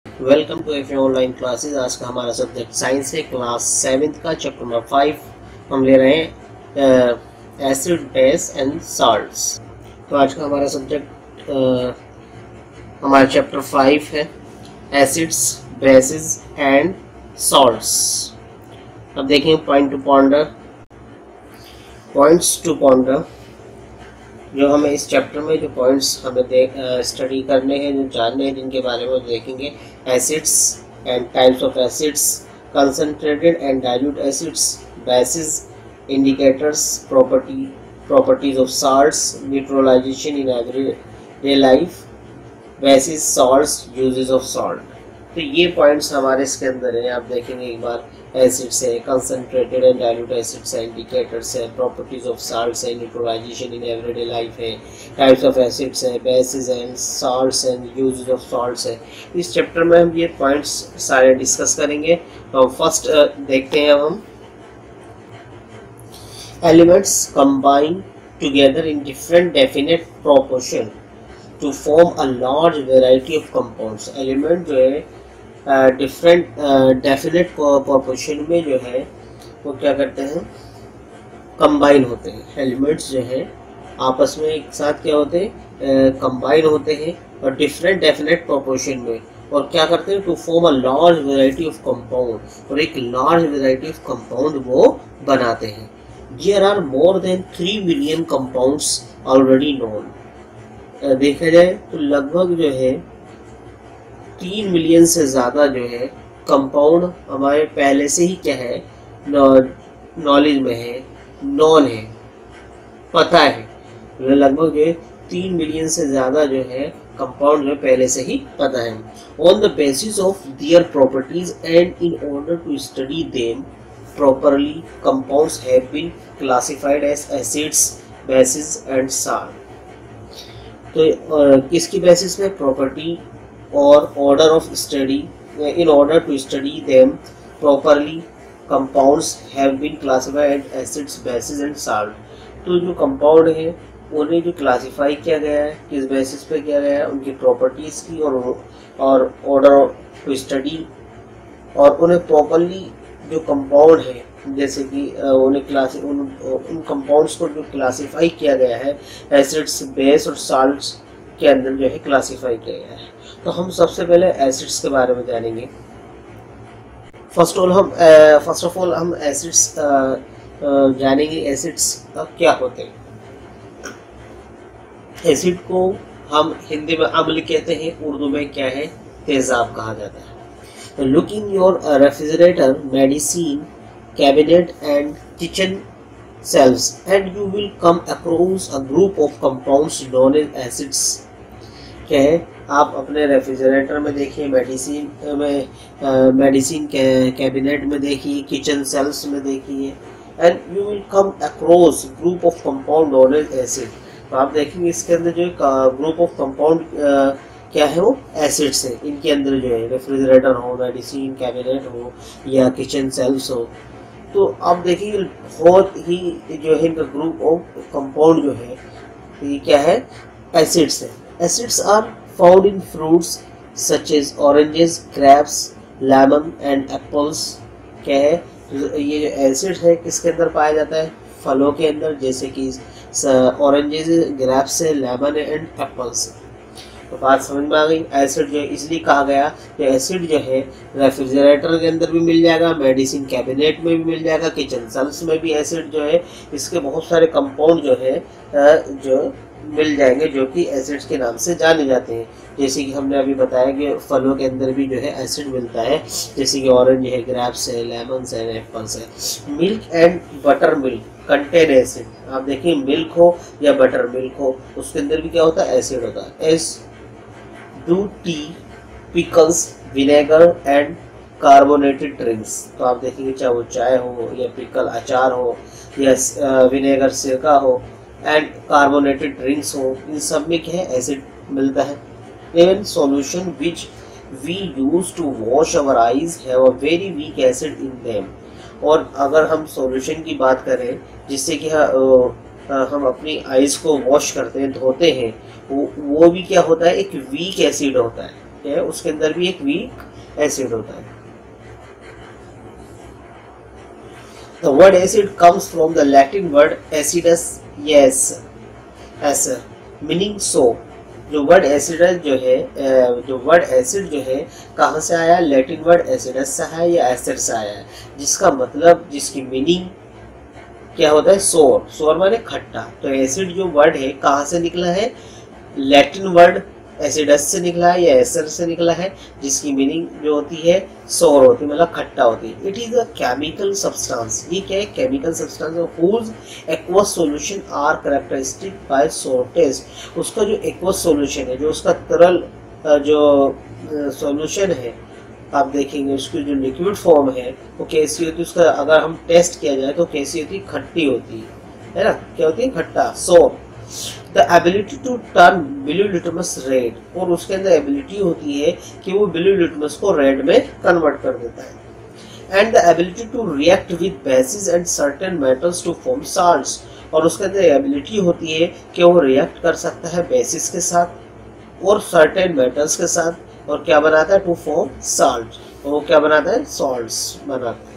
Welcome to F online classes. आज का हमारा सब्जेक्ट साइंस है, क्लास 7th का चैप्टर नंबर 5 हम ले रहे हैं एसिड बेस एंड साल्ट्स। तो आज का हमारा सब्जेक्ट हमारा चैप्टर 5 है एसिड्स बेसिस एंड सॉल्ट्स। अब देखेंगे पॉइंट्स टू पॉन्डर। जो हमें इस चैप्टर में जो पॉइंट्स हमें स्टडी करने हैं, जो जानने हैं, जिनके बारे में देखेंगे। Acids and types of acids, concentrated and dilute acids, bases, indicators, properties of salts, neutralisation in everyday life, bases, salts, uses of salt. तो ये पॉइंट्स हमारे इसके अंदर हैं। आप देखेंगे एक बार, एसिड्स है, कंसंट्रेटेड एंड डाइल्यूट एसिड्स है, इंडिकेटर्स है, प्रॉपर्टीज ऑफ साल्ट्स है, न्यूट्रलाइजेशन इन एवरीडे लाइफ है, टाइप्स ऑफ एसिड्स है, basis and salts and uses of salts है। इस चैप्टर में हम ये पॉइंट्स सारे डिस्कस करेंगे। तो फर्स्ट देखते हैं हम elements combine together in different definite proportion to form a large variety of compounds. Element जो है डिफरेंट डेफिनेट प्रोपोर्शन में जो है वो क्या करते हैं, कंबाइन होते हैं। एलिमेंट्स जो है आपस में एक साथ क्या होते हैं, कंबाइन होते हैं और डिफरेंट डेफिनेट प्रोपोर्शन में, और क्या करते हैं, to form a large variety of compound, और एक लार्ज वेराइटी ऑफ कंपाउंड वो बनाते हैं। There are more than 3 million compounds already known. देखा जाए तो लगभग जो है 3 मिलियन से ज़्यादा जो है कंपाउंड हमारे पहले से ही क्या है, नॉलेज में है, नॉन है, पता है। लगभग जो है 3 मिलियन से ज़्यादा जो है कंपाउंड जो पहले से ही पता है। On the basis of their properties and in order to study them properly, compounds have been classified as acids, bases and salt. तो किसकी बेसिस पे, प्रॉपर्टी और order of study, in order to study them properly compounds have been classified acids, bases and salt. तो जो compound है उन्हें जो classify किया गया है, किस बेसिस पे किया गया है, उनकी प्रॉपर्टीज की और ऑर्डर टू स्टडी, और उन्हें प्रॉपरली जो कंपाउंड है, जैसे कि उन कंपाउंड्स को जो क्लासिफाई किया गया है एसिड्स, बेस और साल्ट्स के अंदर जो है क्लासिफाई किया गया है। तो हम सबसे पहले एसिड्स के बारे में जानेंगे। फर्स्ट ऑफ ऑल हम एसिड्स जानेंगे। एसिड्स क्या होते हैं। एसिड को हम हिंदी में अम्ल कहते हैं, उर्दू में क्या है, तेजाब कहा जाता है। Look in your refrigerator, medicine cabinet and kitchen shelves and you will come across a group of compounds known as acids। क्या है, आप अपने रेफ्रिजरेटर में देखिए, मेडिसिन कैबिनेट में देखिए, किचन सेल्स में देखिए, and you will come across group of compound known as acid. तो आप देखेंगे इसके अंदर जो ग्रुप ऑफ कंपाउंड क्या है, वो एसिड्स है। इनके अंदर जो है रेफ्रिजरेटर हो, मेडिसिन कैबिनेट हो या किचन सेल्स हो, तो आप देखिए बहुत ही जो है इनका ग्रुप ऑफ कंपाउंड जो है ये क्या है, एसिड्स है। Acids are found in fruits such as oranges, grapes, lemon and apples. क्या है, ये जो एसिड है किसके अंदर पाया जाता है, फलों के अंदर, जैसे कि ऑरेंजेस, ग्रेप्स है, लेमन एंड एप्पल्स। तो बात समझ में आ गई। एसिड जो है इसलिए कहा गया कि एसिड जो है रेफ्रिजरेटर के अंदर भी मिल जाएगा, मेडिसिन कैबिनेट में भी मिल जाएगा, किचन सेल्स में भी एसिड जो है, इसके बहुत सारे कंपाउंड जो है जो मिल जाएंगे, जो कि एसिड्स के नाम से जाने जाते हैं। जैसे कि हमने अभी बताया कि फलों के अंदर भी जो है एसिड मिलता है, जैसे कि ऑरेंज है, ग्रेप्स है, लेमन्स है, एप्पल्स है। Milk and butter milk contain acid. आप देखिए मिल्क हो या बटर मिल्क हो, उसके अंदर भी क्या होता है, एसिड होता है। S do T, pickles, vinegar and carbonated drinks. तो आप देखेंगे चाहे वो चाय हो या पिकल अचार हो या विनेगर सिरका हो एंड कार्बोनेटेड ड्रिंक्स हो, इन सब में क्या है, एसिड मिलता है। Even solution which we use to wash our eyes have a very weak acid in them. और अगर हम सॉल्यूशन की बात करें जिससे कि हम अपनी आइज को वॉश करते हैं, धोते हैं, वो भी क्या होता है, एक वीक एसिड होता है। है उसके अंदर भी एक वीक एसिड होता है। The word acid comes from the Latin word acidus, yes, acid, meaning so। जो वर्ड एसिडस जो है जो वर्ड एसिड जो है कहाँ से आया? लैटिन वर्ड एसिडस से आया या एसिड से आया है, जिसका मतलब जिसकी मीनिंग क्या होता है? सोर। सोर माने खट्टा। तो एसिड जो वर्ड है कहाँ से निकला है? लैटिन वर्ड एसिडस से निकला है या एसिड से निकला है, जिसकी मीनिंग जो होती है सोर होती है, मतलब खट्टा होती है। It is a chemical substance. ये क्या है? Chemical substance whose aqueous solution are characteristic by sour taste. उसका जो एक्वस सॉल्यूशन है, जो उसका तरल जो सॉल्यूशन है, आप देखेंगे उसकी जो लिक्विड फॉर्म है वो कैसी होती है, उसका अगर हम टेस्ट किया जाए तो कैसी होती है? खट्टी होती है ना? क्या होती है? खट्टा, sour. The ability to turn blue litmus red, और उसके अंदर एबिलिटी होती है कि वो ब्लू लिटमस को रेड में कन्वर्ट कर देता है। And the ability to react with bases and certain metals to form salts, और उसके अंदर एबिलिटी होती है कि वो रिएक्ट कर सकता है बेसिस के साथ और सर्टेन मेटल्स के साथ, और क्या बनाता है? To form salt. और वो क्या बनाता है? सॉल्ट्स बनाता है।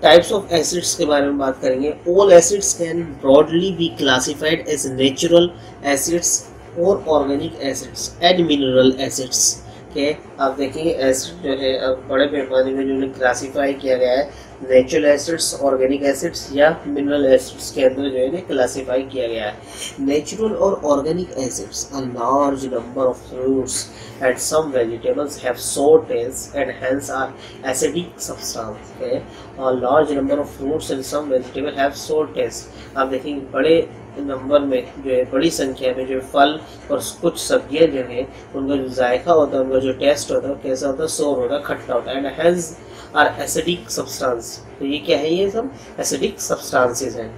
टाइप्स ऑफ एसिड्स के बारे में बात करेंगे। All acids can broadly be classified as natural acids और organic acids and mineral acids के। आप देखेंगे एसिड जो है अब बड़े पैमाने में जो क्लासीफाई किया गया है, नेचुरल एसिड्स, ऑर्गेनिक एसिड्स या मिनरल एसिड्स के अंदर जो है क्लासीफाई किया गया है। नेचुरल और organic acids, a large number of fruits and some vegetables have sour taste and hence are acidic substance। okay? A large number of fruits and some vegetables have sour taste। आप देखेंगे बड़े number में जो है, बड़ी संख्या में जो फल और कुछ सब्जियां जो है उनका जो जायका होता है, उनका जो टेस्ट होता है कैसा होता है? सोर होता है, खट्टा होता है। And hence are acidic substance. तो ये क्या है? ये सब एसिडिक सब्सटेंसेस हैं।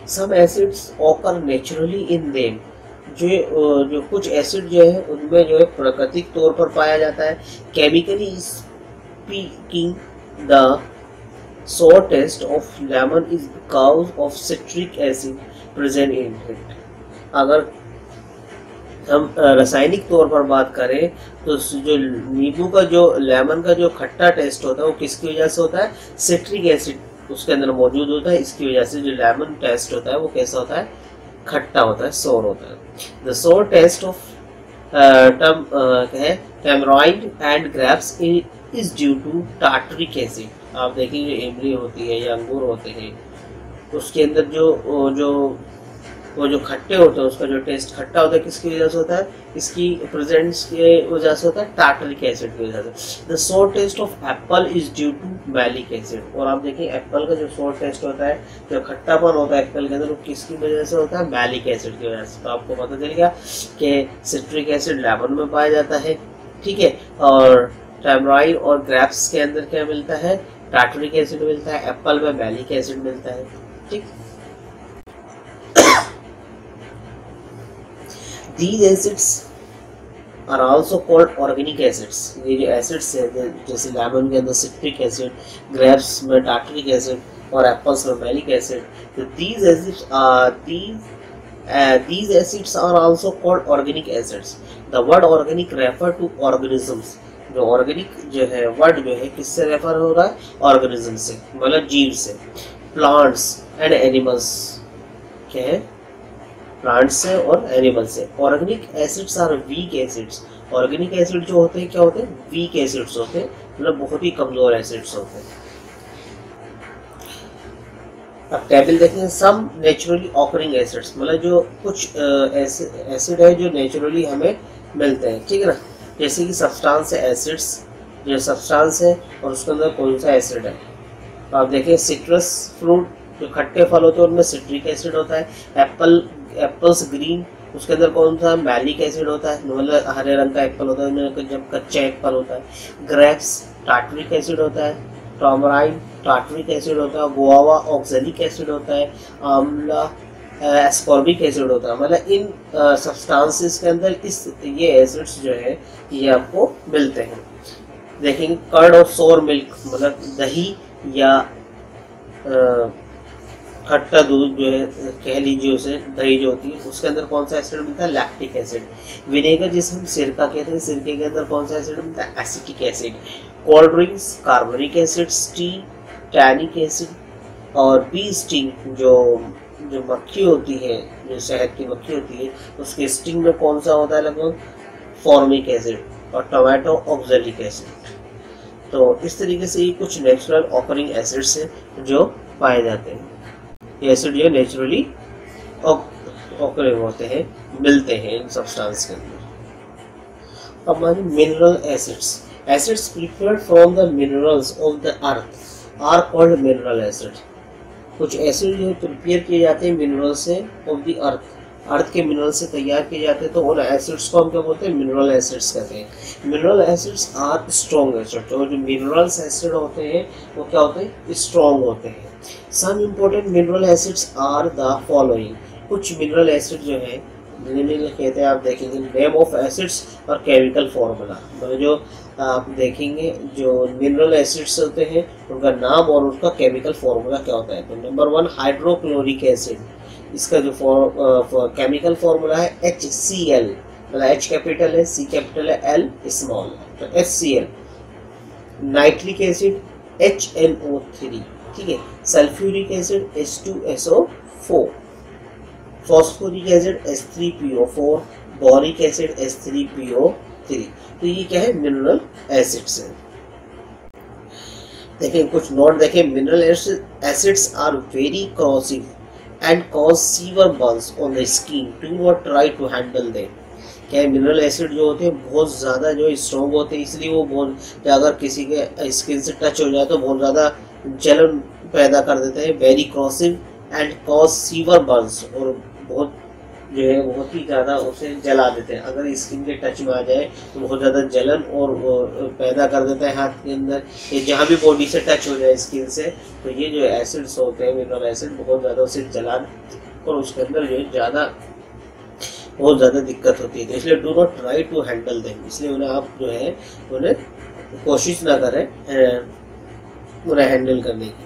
Some acids occur naturally in them, जो कुछ एसिड जो है उनमें जो है प्राकृतिक तौर पर पाया जाता है। Chemically speaking the sour taste of lemon is because of citric acid present in it। अगर हम रासायनिक तौर पर बात करें तो जो नींबू का जो लेमन का जो खट्टा टेस्ट होता है वो किसकी वजह से होता है? सिट्रिक एसिड उसके अंदर मौजूद होता है। इसकी वजह से जो लेमन टेस्ट होता है वो कैसा होता है? खट्टा होता है, सोर होता है। The sour taste of tamarind and grapes is due to tartaric acid. आप देखेंगे इमली होती है या अंगूर होते हैं, उसके अंदर जो खट्टे होते हैं उसका जो टेस्ट खट्टा होता है किसकी वजह से होता है? इसकी प्रेजेंस की वजह से होता है, टार्टरिक एसिड की वजह से। The sour taste of apple is due to malic acid. और आप देखिए एप्पल का जो सोर टेस्ट होता है, जो खट्टापन होता है एप्पल के अंदर, वो किसकी वजह से होता है? मैलिक एसिड की वजह से। तो आपको पता चल गया कि सिट्रिक एसिड लेमन में पाया जाता है, ठीक है, और टैमराइड और ग्रेप्स के अंदर क्या मिलता है? टार्टरिक एसिड मिलता है, एप्पल में मैलिक एसिड मिलता है, ठीक। These acids are also called organic acids। ये जो एसिड्स है जैसे लेमन के अंदर सिट्रिक एसिड, ग्रेप्स में टार्टरिक एसिड और एप्पल्स में मैलिक एसिड। तो these acids are also called organic acids। The word organic refer to organisms। जो ऑर्गेनिक जो है वर्ड जो है किससे रेफर हो रहा है? ऑर्गेनिज्म से, मतलब जीव से। प्लांट्स एंड एनिमल्स, क्या है? प्लांट्स से और एनिमल से। Organic acids are weak acids. Organic acid जो होते हैं क्या होते हैं? वीक एसिड्स होते हैं, मतलब बहुत ही कमजोर एसिड्स होते हैं। अब टेबल देखें। सम नेचुरली ऑकरिंग एसिड्स, मतलब जो कुछ एसिड है जो नेचुरली हमें मिलते हैं, ठीक है ना। जैसे कि सब्सटेंस है, एसिड्स जो सब्सटेंस है और उसके अंदर कौन सा एसिड है। तो आप देखें सिट्रस फ्रूट जो खट्टे फल होते हैं उनमें सिट्रिक एसिड होता है। एप्पल्स ग्रीन, उसके अंदर कौन सा? मैलिक एसिड होता है, मतलब हरे रंग का एप्पल होता है जब कच्चा एप्पल होता है। ग्रेप्स टार्टरिक एसिड होता है। टैमराइंड टार्टरिक एसिड होता है। गुआवा ऑक्सैलिक एसिड होता है। आंवला एस्कॉर्बिक एसिड होता है। मतलब इन सब्सटेंसेस के अंदर ये एसिड्स जो है ये आपको मिलते हैं। देखेंगे कर्ड और सोर मिल्क, मतलब दही या खट्टा दूध जो है, कह लीजिए उसे दही जो होती है, उसके अंदर कौन सा एसिड मिलता है? Lactic acid. विनेगर जिसे हम सिरका कहते हैं, सिरके के अंदर कौन सा एसिड मिलता है? Acetic acid. Cold drinks carbonic acid, T tannic acid. और बी स्टिंग जो जो मक्खी होती है, जो शहद की मक्खी होती है, उसके स्टिंग में कौन सा होता है? लगभग फॉर्मिक एसिड। और टोमेटो ऑक्जेलिक एसिड। तो इस तरीके से ये कुछ नेचुरल ऑकरिंग एसिड्स हैं जो पाए जाते हैं। ये एसिड जो नेचुरली ऑकरिंग होते हैं, मिलते हैं इन सब्सटेंस के अंदर। अब हमारे mineral acids, acids prepared from the minerals of the earth are called mineral acid. कुछ एसिड जो प्रिपेयर किए जाते हैं मिनरल से ऑफ द अर्थ, अर्थ के मिनरल से तैयार किए जाते हैं, तो उन एसिड्स को हम क्या बोलते हैं? मिनरल एसिड्स कहते हैं। Mineral acids are strong acid. तो जो मिनरल्स एसिड होते हैं वो क्या होते हैं? स्ट्रॉन्ग होते हैं। Some important mineral acids are the following. कुछ मिनरल एसिड जो है कहते हैं, आप देखेंगे नेम ऑफ एसिड्स और केमिकल फॉर्मूला। मतलब जो आप देखेंगे जो मिनरल एसिड्स होते हैं उनका नाम और उनका केमिकल फॉर्मूला क्या होता है। तो नंबर 1 हाइड्रोक्लोरिक एसिड, इसका जो केमिकल फॉर्मूला है HCl, मतलब H कैपिटल है, C कैपिटल है, L स्मॉल है, तो HCl। नाइट्रिक एसिड HNO3, ठीक है। Sulphuric acid H2SO4। Phosphoric acid H3PO4। Boric acid H3PO3। तो ये क्या है? मिनरल एसिड्स है। देखें कुछ नोट देखें, mineral acids are very corrosive and cause severe burns on the skin. Do not try to handle them. क्या है? मिनरल एसिड जो होते हैं बहुत ज़्यादा जो स्ट्रॉन्ग होते हैं, इसलिए वो बहुत अगर किसी के स्किन से टच हो जाए तो बहुत ज़्यादा जलन पैदा कर देते हैं। Very corrosive and cause severe burns, और बहुत जो है बहुत ही ज़्यादा उसे जला देते हैं। अगर स्किन के टच में आ जाए तो बहुत ज़्यादा जलन और पैदा कर देता है हाथ के अंदर, ये जहाँ भी बॉडी से टच हो जाए स्किन से, तो ये जो एसिड्स होते हैं मिनरल एसिड बहुत ज़्यादा उसे जला और उसके अंदर जो है बहुत ज़्यादा दिक्कत होती है। तो इसलिए do not try to handle them, इसलिए उन्हें आप जो है उन्हें कोशिश ना करें उन्हें हैंडल करने की।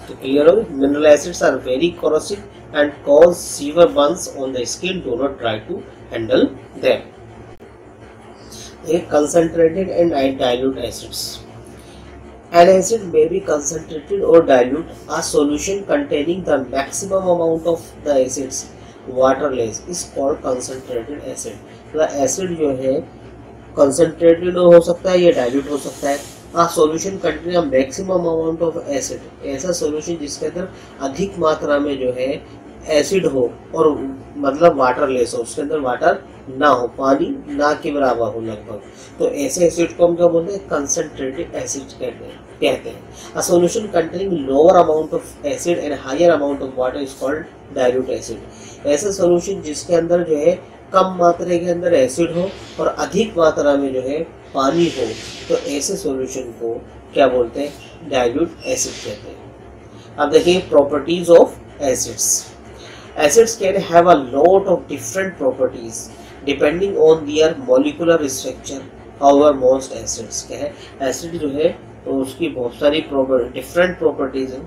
तो क्लियर हो? Mineral acids are very corrosive and cause severe burns on the skin. Do not try to handle them. Concentrated and dilute acids. An acid may be concentrated or dilute. A solution containing the maximum amount of the acids waterless is called concentrated acid. तो acid जो है concentrated हो सकता है या dilute हो सकता है। Solution containing maximum amount of acid, ऐसा सॉल्यूशन जिसके अंदर अधिक मात्रा में जो है एसिड हो और मतलब वाटर लेस हो, उसके अंदर वाटर ना हो, पानी ना के बराबर हो लगभग, तो ऐसे एसिड को हम क्या बोलते हैं? कंसंट्रेटेड एसिड कहते हैं। A solution containing lower amount of acid and higher amount of water is called dilute acid. ऐसा सॉल्यूशन जिसके अंदर जो है कम मात्रा के अंदर एसिड हो और अधिक मात्रा में जो है पानी हो, तो ऐसे सॉल्यूशन को क्या बोलते हैं? डाइल्यूट एसिड कहते हैं। अब देखिए properties of acids. Acids can have a lot of different properties depending on their molecular structure. However most acids क्या है? एसिड जो है तो उसकी बहुत सारी डिफरेंट प्रॉपर्टीज हैं,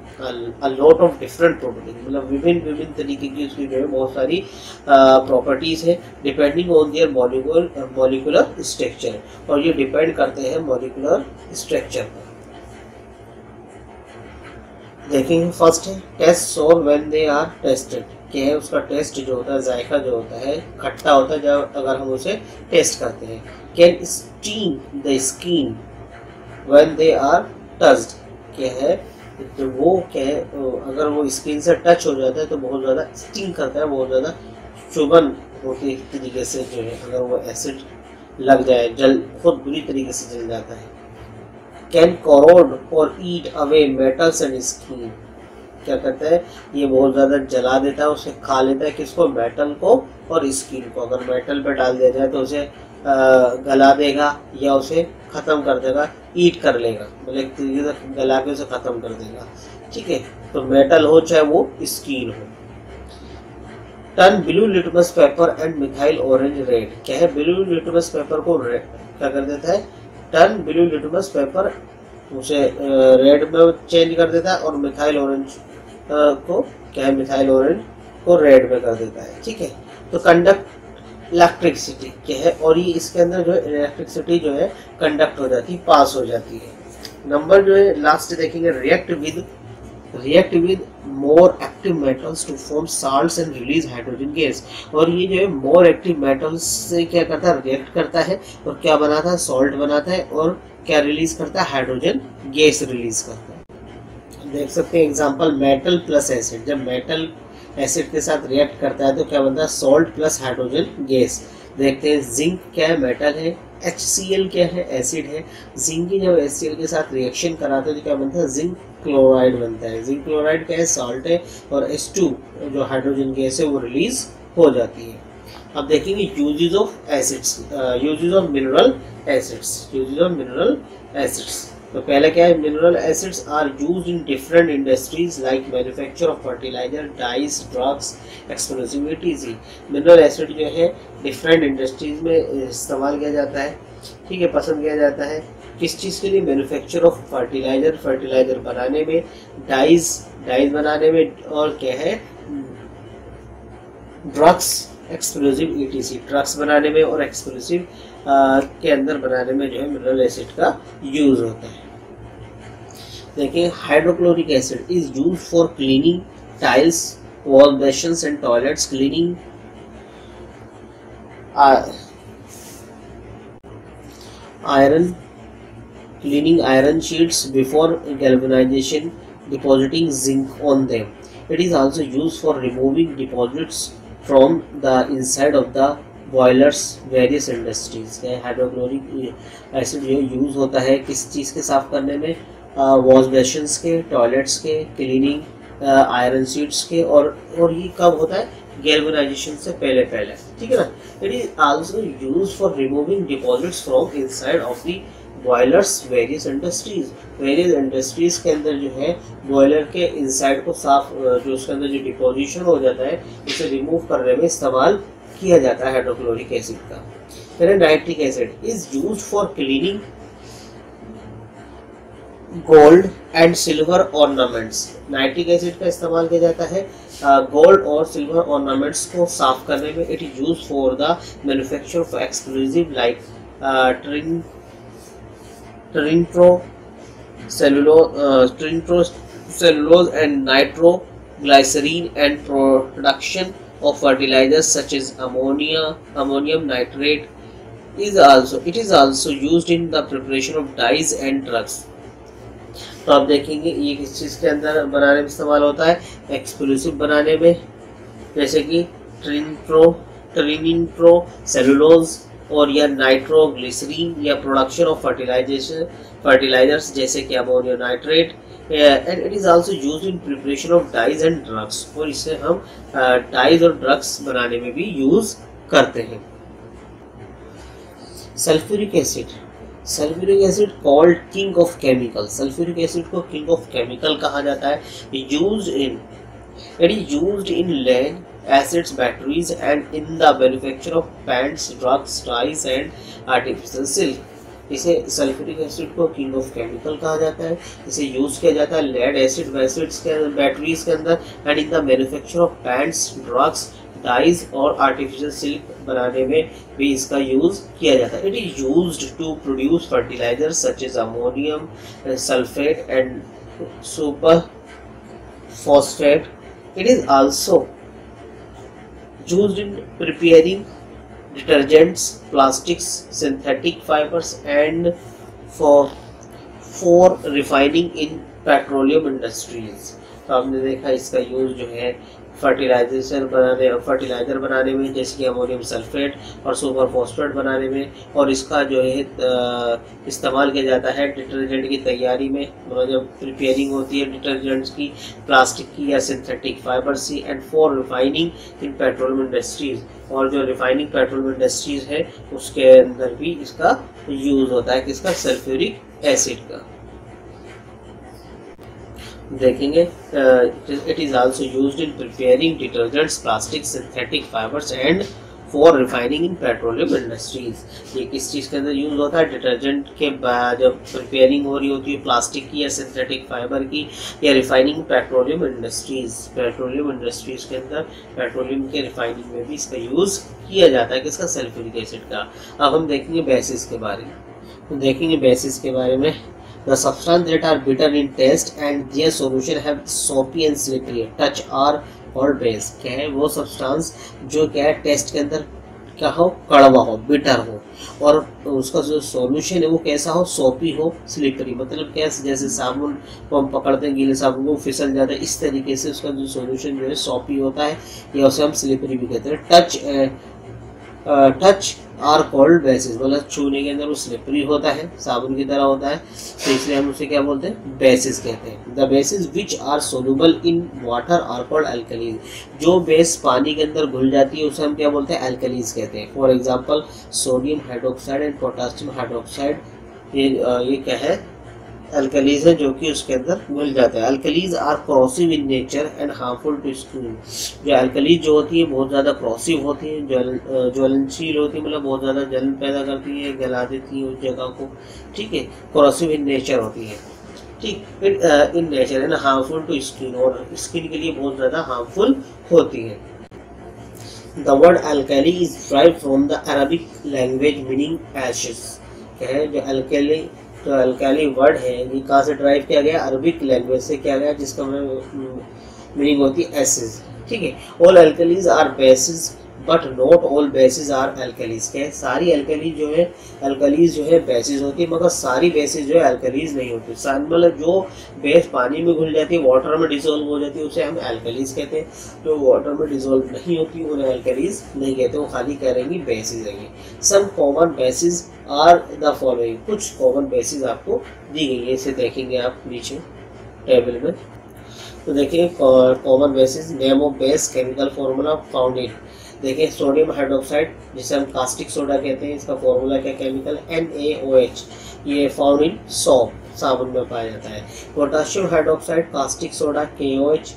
a lot of different properties, मतलब विभिन्न तरीके की उसकी जो है बहुत सारी प्रॉपर्टीज है depending on their molecular structure, और ये डिपेंड करते हैं मॉलिक्यूलर स्ट्रक्चर पर। देखेंगे फर्स्ट है टेस्ट सोर व्हेन दे आर टेस्टेड। क्या है? उसका टेस्ट जो होता है, जायका जो होता है खट्टा होता है जब अगर हम उसे टेस्ट करते हैं। Can sting the skin when they are touched। क्या है? तो वो क्या है? अगर वो स्किन से टच हो जाता है तो बहुत ज़्यादा स्टिंग करता है, बहुत ज़्यादा चुभन होती है तरीके से जो है, अगर वो एसिड लग जाए जल बहुत बुरी तरीके से जल जाता है। कैन corrode और ईट अवे मेटल्स एंड स्किन। क्या करता है? ये बहुत ज़्यादा जला देता है, उसे खा लेता है, किसको? मेटल को और स्किन को। अगर मेटल पे डाल दिया जाए तो उसे गला देगा या उसे ख़त्म कर देगा, ईट कर लेगा, मतलब एक तरीके से गला के उसे ख़त्म कर देगा, ठीक है। तो मेटल हो चाहे वो स्किन हो। Turn blue litmus paper and methyl orange red. क्या है? ब्लू लिटमस पेपर को क्या कर देता है? टर्न ब्लू लिटमस पेपर उसे रेड में चेंज कर देता है, और मिथाइल ऑरेंज को क्या है, मिथाइल ऑरेंज को रेड में कर देता है। ठीक है, तो कंडक्ट इलेक्ट्रिसिटी क्या है, और ये इसके अंदर जो है इलेक्ट्रिसिटी जो है कंडक्ट हो जाती है, पास हो जाती है। नंबर जो है लास्ट देखेंगे, react with more active metals to form salts and release hydrogen gas. और ये जो है मोर एक्टिव मेटल्स से क्या करता है, रिएक्ट करता है और क्या बनाता है, सॉल्ट बनाता है, और क्या रिलीज करता है, हाइड्रोजन गैस रिलीज करता है। देख सकते हैं एग्जांपल, मेटल प्लस एसिड, जब मेटल एसिड के साथ रिएक्ट करता है तो क्या बनता है, सॉल्ट प्लस हाइड्रोजन गैस। देखते हैं जिंक क्या है, मेटल है, HCl क्या है, एसिड है। जिंक की जब HCl के साथ रिएक्शन कराते हैं तो क्या बनता है, जिंक क्लोराइड बनता है। जिंक क्लोराइड क्या है, सॉल्ट है, और H2 जो हाइड्रोजन गैस है वो रिलीज हो जाती है। अब देखेंगे uses of acids, uses of mineral acids, uses of mineral acids. तो पहले क्या है, mineral acids are used in different industries like manufacture of fertiliser, dyes, drugs, explosive etc। Mineral acid जो है डिफरेंट इंडस्ट्रीज में इस्तेमाल किया जाता है। ठीक है, पसंद किया जाता है किस चीज़ के लिए, मैन्युफैक्चर ऑफ फर्टिलाइजर, फर्टिलाइजर बनाने में, डाइज बनाने में, और क्या है, ड्रग्स, एक्सप्लोसिव etc, ड्रग्स बनाने में और एक्सप्लोसिव के अंदर बनाने में जो है मिनरल एसिड का यूज होता है। देखिए, hydrochloric acid is use for cleaning tiles, wall basins and toilets, cleaning iron sheets before galvanization, depositing zinc on them. It is also used for removing deposits from the inside of the boilers, various industries. Hydrochloric acid जो use होता है किस चीज़ के साफ़ करने में, wash basins के, toilets के, क्लीनिंग आयरन शीट्स के, और ये कब होता है, गैल्वेनाइजेशन से पहले। ठीक है ना। It is also used for removing deposits from inside of the boilers, various industries के अंदर जो है बॉयलर के इनसाइड को साफ, जो उसके अंदर जो डिपोजिशन हो जाता है उसे रिमूव करने में इस्तेमाल किया जाता है हाइड्रोक्लोरिक एसिड का। फिर nitric acid is used for cleaning gold and silver ornaments. Nitric acid का इस्तेमाल किया जाता है गोल्ड और सिल्वर ऑर्नामेंट्स को साफ करने में। It is used for the manufacture of explosive like trinitrocellulose and nitroglycerine and production of fertilizers such as ammonium nitrate. It is also used in the preparation of dyes and drugs. तो आप देखेंगे ये किस चीज़ के अंदर बनाने में इस्तेमाल होता है, एक्सप्लोसिव बनाने में, जैसे कि ट्रिनिट्रोसेलुलोज और या नाइट्रोग्लिसरीन, या प्रोडक्शन ऑफ फर्टिलाइजर्स जैसे कि ammonium nitrate. And it is also used in preparation of dyes and drugs, और इसे हम डाइज और ड्रग्स बनाने में भी यूज करते हैं। Sulphuric acid called king of chemical. Sulphuric acid को किंग ऑफ केमिकल कहा जाता है। It is used in land acids, batteries and in the manufacture of paints, drugs, dyes and artificial silk। इसे सल्फ्यूरिक एसिड को king of chemical कहा जाता है। इसे यूज किया जाता है लेड एसिड बैटरीज के अंदर, and in the manufacture of paints, drugs, dyes और आर्टिफिशियल सिल्क बनाने में भी इसका यूज किया जाता है। It is used to produce fertiliser such as ammonium sulphate and super phosphate. It is also used in preparing detergents, plastics, synthetic fibers and for refining in petroleum industries। तो आपने देखा इसका यूज जो है fertiliser बनाने में, जैसे कि अमोनियम सल्फेट और सुपर फॉस्फेट बनाने में, और इसका जो है इस्तेमाल किया जाता है डिटर्जेंट की तैयारी में, जब प्रिपेयरिंग होती है डिटर्जेंट्स की, प्लास्टिक की या सिंथेटिक फाइबर्स की, and for refining in petroleum industries, और जो रिफाइनिंग पेट्रोलियम इंडस्ट्रीज है उसके अंदर भी इसका यूज होता है, किसका, सल्फ्यूरिक एसिड का। देखेंगे it is also used in preparing detergents, plastic, synthetic fibres and for refining in petroleum industries. ये किस चीज़ के अंदर यूज़ होता है? डिटर्जेंट के बाद जब प्रिपेयरिंग हो रही होती है प्लास्टिक की या सिंथेटिक फाइबर की, या refining petroleum industries, petroleum industries के अंदर पेट्रोलियम के रिफाइनिंग में भी इसका यूज़ किया जाता है, किसका? सल्फ्यूरिक एसिड का। अब हम देखेंगे बेसिस के बारे में, तो देखेंगे बेसिस के बारे में। The substance that are bitter in taste and their solution have soapy and slippery touch are called base। क्या है वो सब्सटेंस जो क्या है टेस्ट के अंदर क्या हो? कड़वा हो, बिटर हो, और उसका जो सॉल्यूशन है वो कैसा हो? सोपी हो, स्लिपरी। मतलब कैसे? जैसे साबुन को हम पकड़ते हैं, गीले साबुन को फिसल जाता है, इस तरीके से उसका जो सॉल्यूशन जो है सोपी होता है, या उसे हम स्लिपरी भी कहते हैं। टच आर कोल्ड बेसिस, मतलब छूने के अंदर वो स्लिपरी होता है, साबुन की तरह होता है, तो इसलिए हम उसे क्या बोलते हैं? बेसिस कहते हैं। The bases which are soluble in water are called alkalis. जो बेस पानी के अंदर घुल जाती है उसे हम क्या बोलते हैं? अल्कलीज कहते हैं। For example sodium hydroxide and potassium hydroxide, ये क्या है? अल्कलीज है जो कि उसके अंदर घुल जाता है। Alkalis are corrosive in nature and harmful to skin. जो अल्कलीज जो होती है बहुत ज़्यादा क्रॉसिव होती है, ज्वलनशील होती है, मतलब बहुत ज़्यादा जलन पैदा करती है, गला देती है उस जगह को, ठीक है। क्रॉसिव इन नेचर होती है, ठीक, in nature and harmful to skin, और स्किन के लिए बहुत ज़्यादा हार्मफुल होती है। The word alkali is derived from the Arabic language meaning ashes. क्या है जो अल्कली, तो अल्कली वर्ड है ये कहाँ से ड्राइव किया गया? अरबिक लैंग्वेज से किया गया, जिसका मीनिंग होती है एसिड, ठीक है। All alkalis are bases but not all bases are alkalis. क्या है? सारी अल्कली जो है, अल्कलीज जो है बेसिस होती है, मगर सारी बेसिस जो है अल्कलीज नहीं होती। मतलब जो बेस पानी में घुल जाती है, वाटर में डिसॉल्व हो जाती है, उसे हम अल्कलीज कहते हैं। जो वाटर में डिसॉल्व नहीं होती उन्हें अल्कलीज नहीं कहते, वो खाली कह रहेंगी बेसिस रहेंगी। Some common bases are the following. कुछ कॉमन बेसिस आपको दी गई है, इसे देखेंगे आप नीचे टेबल में। तो देखिए common basis, name of base, chemical formula found in. देखिए सोडियम हाइड्रोक्साइड जिसे हम कास्टिक सोडा कहते हैं, इसका फॉर्मूला क्या? केमिकल NaOH, ये फाउंड इन सोप, साबुन में पाया जाता है। Potassium hydroxide caustic soda KOH,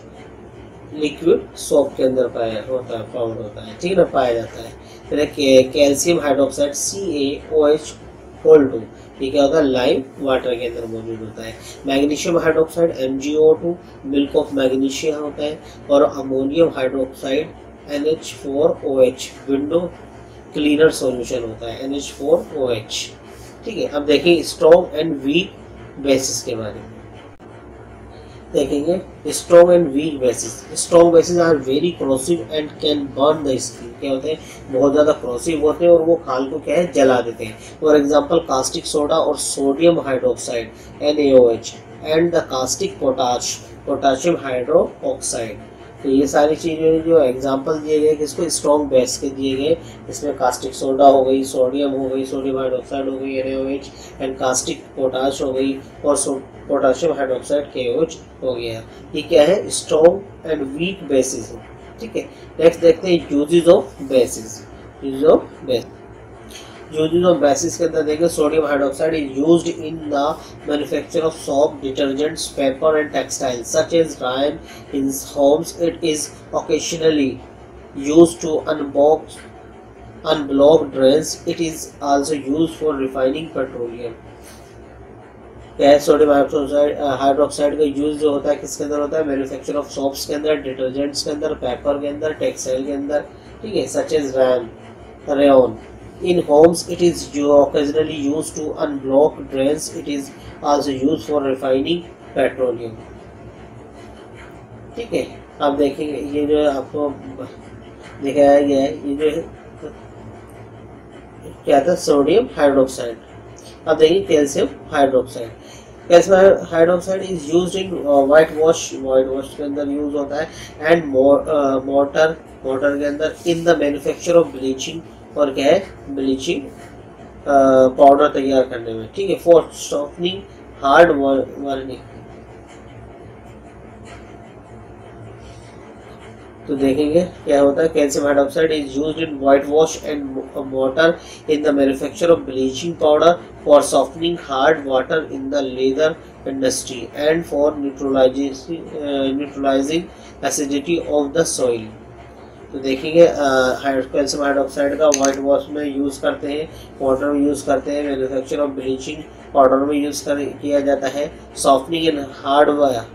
liquid soap के अंदर पाया होता है, फाउंड होता है, ठीक है ना, पाया जाता है। फिर कैल्शियम हाइड्रोक्साइड CaOH(2), ये क्या होता है? लाइम वाटर के अंदर मौजूद होता है। Magnesium hydroxide MgO2, milk of magnesia होता है। और ammonium hydroxide NH4OH, window cleaner solution होता है, NH4OH, ठीक है। अब देखिए स्ट्रॉन्ग एंड वीक बेसिस के बारे में देखेंगे। Strong and weak bases. Strong bases are very corrosive and can burn the skin. क्या होते हैं? बहुत ज़्यादा क्रोसिव होते हैं और वो खाल को क्या है? जला देते हैं। फॉर एग्जांपल कास्टिक सोडा और sodium hydroxide NaOH and the caustic potassium hydroxide. तो ये सारी चीज़ें जो एग्जांपल दिए गए किसको? स्ट्रॉन्ग बेस के दिए गए। इसमें कास्टिक सोडा हो गई, सोडियम हो गई, सोडियम हाइड्रोक्साइड हो गई NaOH, एंड कास्टिक पोटाश हो गई, और पोटाशियम हाइड्रोक्साइड KOH हो गया। ये क्या है? स्ट्रॉन्ग एंड वीक बेसिस है, ठीक है। नेक्स्ट देखते हैं uses of bases. Use of bases, uses of bases के अंदर देखें sodium hydroxide is used in the manufacture of soap, detergents, paper and textiles such as rayon in homes. It is occasionally used to unblock drains. It is also used for refining petroleum। क्या है? Sodium hydroxide का use जो होता है किसके अंदर होता है? मैन्युफैक्चर ऑफ सोप्स के अंदर, डिटर्जेंट्स के अंदर, पेपर के अंदर, टेक्सटाइल के अंदर, ठीक है, such as rayon. In homes, it is occasionally used to unblock drains. It is also used for refining petroleum। ठीक है, आप देखेंगे ये जो आपको दिखाया गया है, ये जो क्या था? Sodium hydroxide. अब देखिए calcium hydroxide. Calcium hydroxide is used in white wash के अंदर यूज होता है, एंड मोटर के अंदर, इन द मैन्युफैक्चर ऑफ ब्लीचिंग, और क्या है? ब्लीचिंग पाउडर तैयार करने में, ठीक है, फॉर सॉफ्टनिंग हार्ड वार्निंग। तो देखेंगे क्या होता है? Calcium hydroxide is used in white wash and motor, in the manufacture of bleaching powder, for softening hard water in the leather industry, and for neutralising acidity of the soil. तो देखेंगे calcium hydroxide का white wash में use करते हैं, water में use करते हैं, manufacture of bleaching powder में यूज़ किया जाता है, softening in hard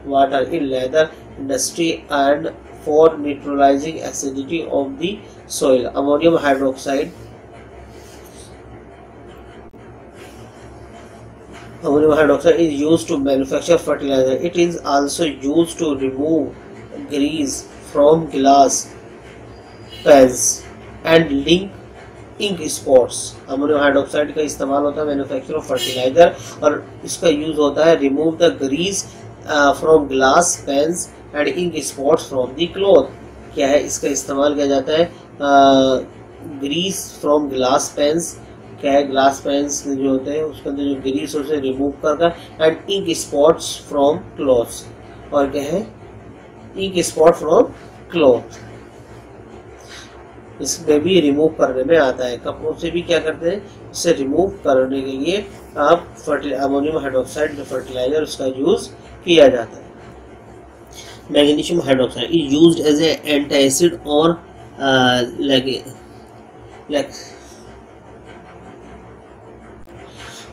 water in leather industry and for neutralising acidity of the soil. Ammonium hydroxide is used to manufacture fertilizer. It is also used to remove grease from glass pans and ink spots. Ammonium hydroxide का इस्तेमाल होता है manufacture of fertiliser और इसका use होता है remove the grease from glass panes and ink spots from the cloth. क्या है इसका इस्तेमाल किया जाता है ग्रीस फ्रॉम ग्लास पेन्स, क्या है ग्लास पेन्स जो होते हैं उसके अंदर जो ग्रीस उसे रिमूव कर and ink spots from cloths, और क्या है इंक स्पॉट फ्रॉम क्लॉथ, इसमें भी रिमूव करने में आता है। कपड़ों से भी क्या करते हैं, इसे रिमूव करने के लिए आप अमोनियम हाइड्रोक्साइड जो फर्टिलाइजर उसका यूज किया जाता है। Magnesium hydroxide is used as a antacid और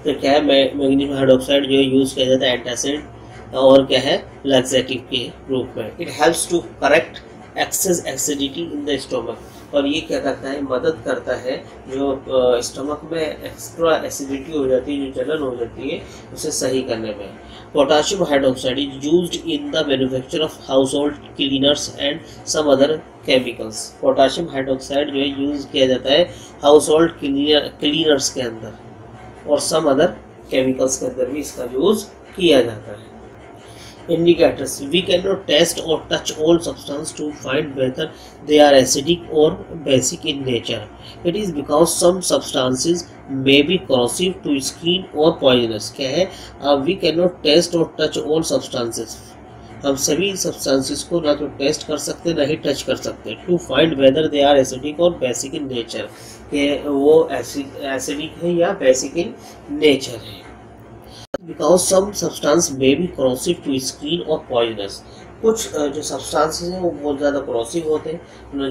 तो क्या है मैग्नीशियम हाइड्रोक्साइड जो यूज किया जाता है एंटासिड और क्या है लैक्सेटिव के रूप में। It helps to correct excess acidity in the stomach, और ये क्या करता है मदद करता है जो स्टमक में एक्स्ट्रा एसिडिटी हो जाती है, जो जलन हो जाती है उसे सही करने में। Potassium hydroxide is used in the manufacture of household cleaners and some other chemicals. Potassium hydroxide जो है यूज किया जाता है हाउस होल्ड क्लीनर्स के अंदर और सम अदर केमिकल्स के अंदर भी इसका यूज किया जाता है। Indicators: we cannot test or touch all substances to find whether they are acidic or basic in nature. It is because some substances may be corrosive to skin or poisonous. क्या है we cannot test or touch all substances. हम सभी substances को ना तो test कर सकते ना ही टच कर सकते to find whether they are acidic और बेसिक इन नेचर, कि वो एसिडिक है या बेसिक इन नेचर है। Because some substance may be corrosive to skin और पॉइजनस, कुछ जो सब्सटेंसेस हैं वो बहुत ज़्यादा corrosive होते हैं,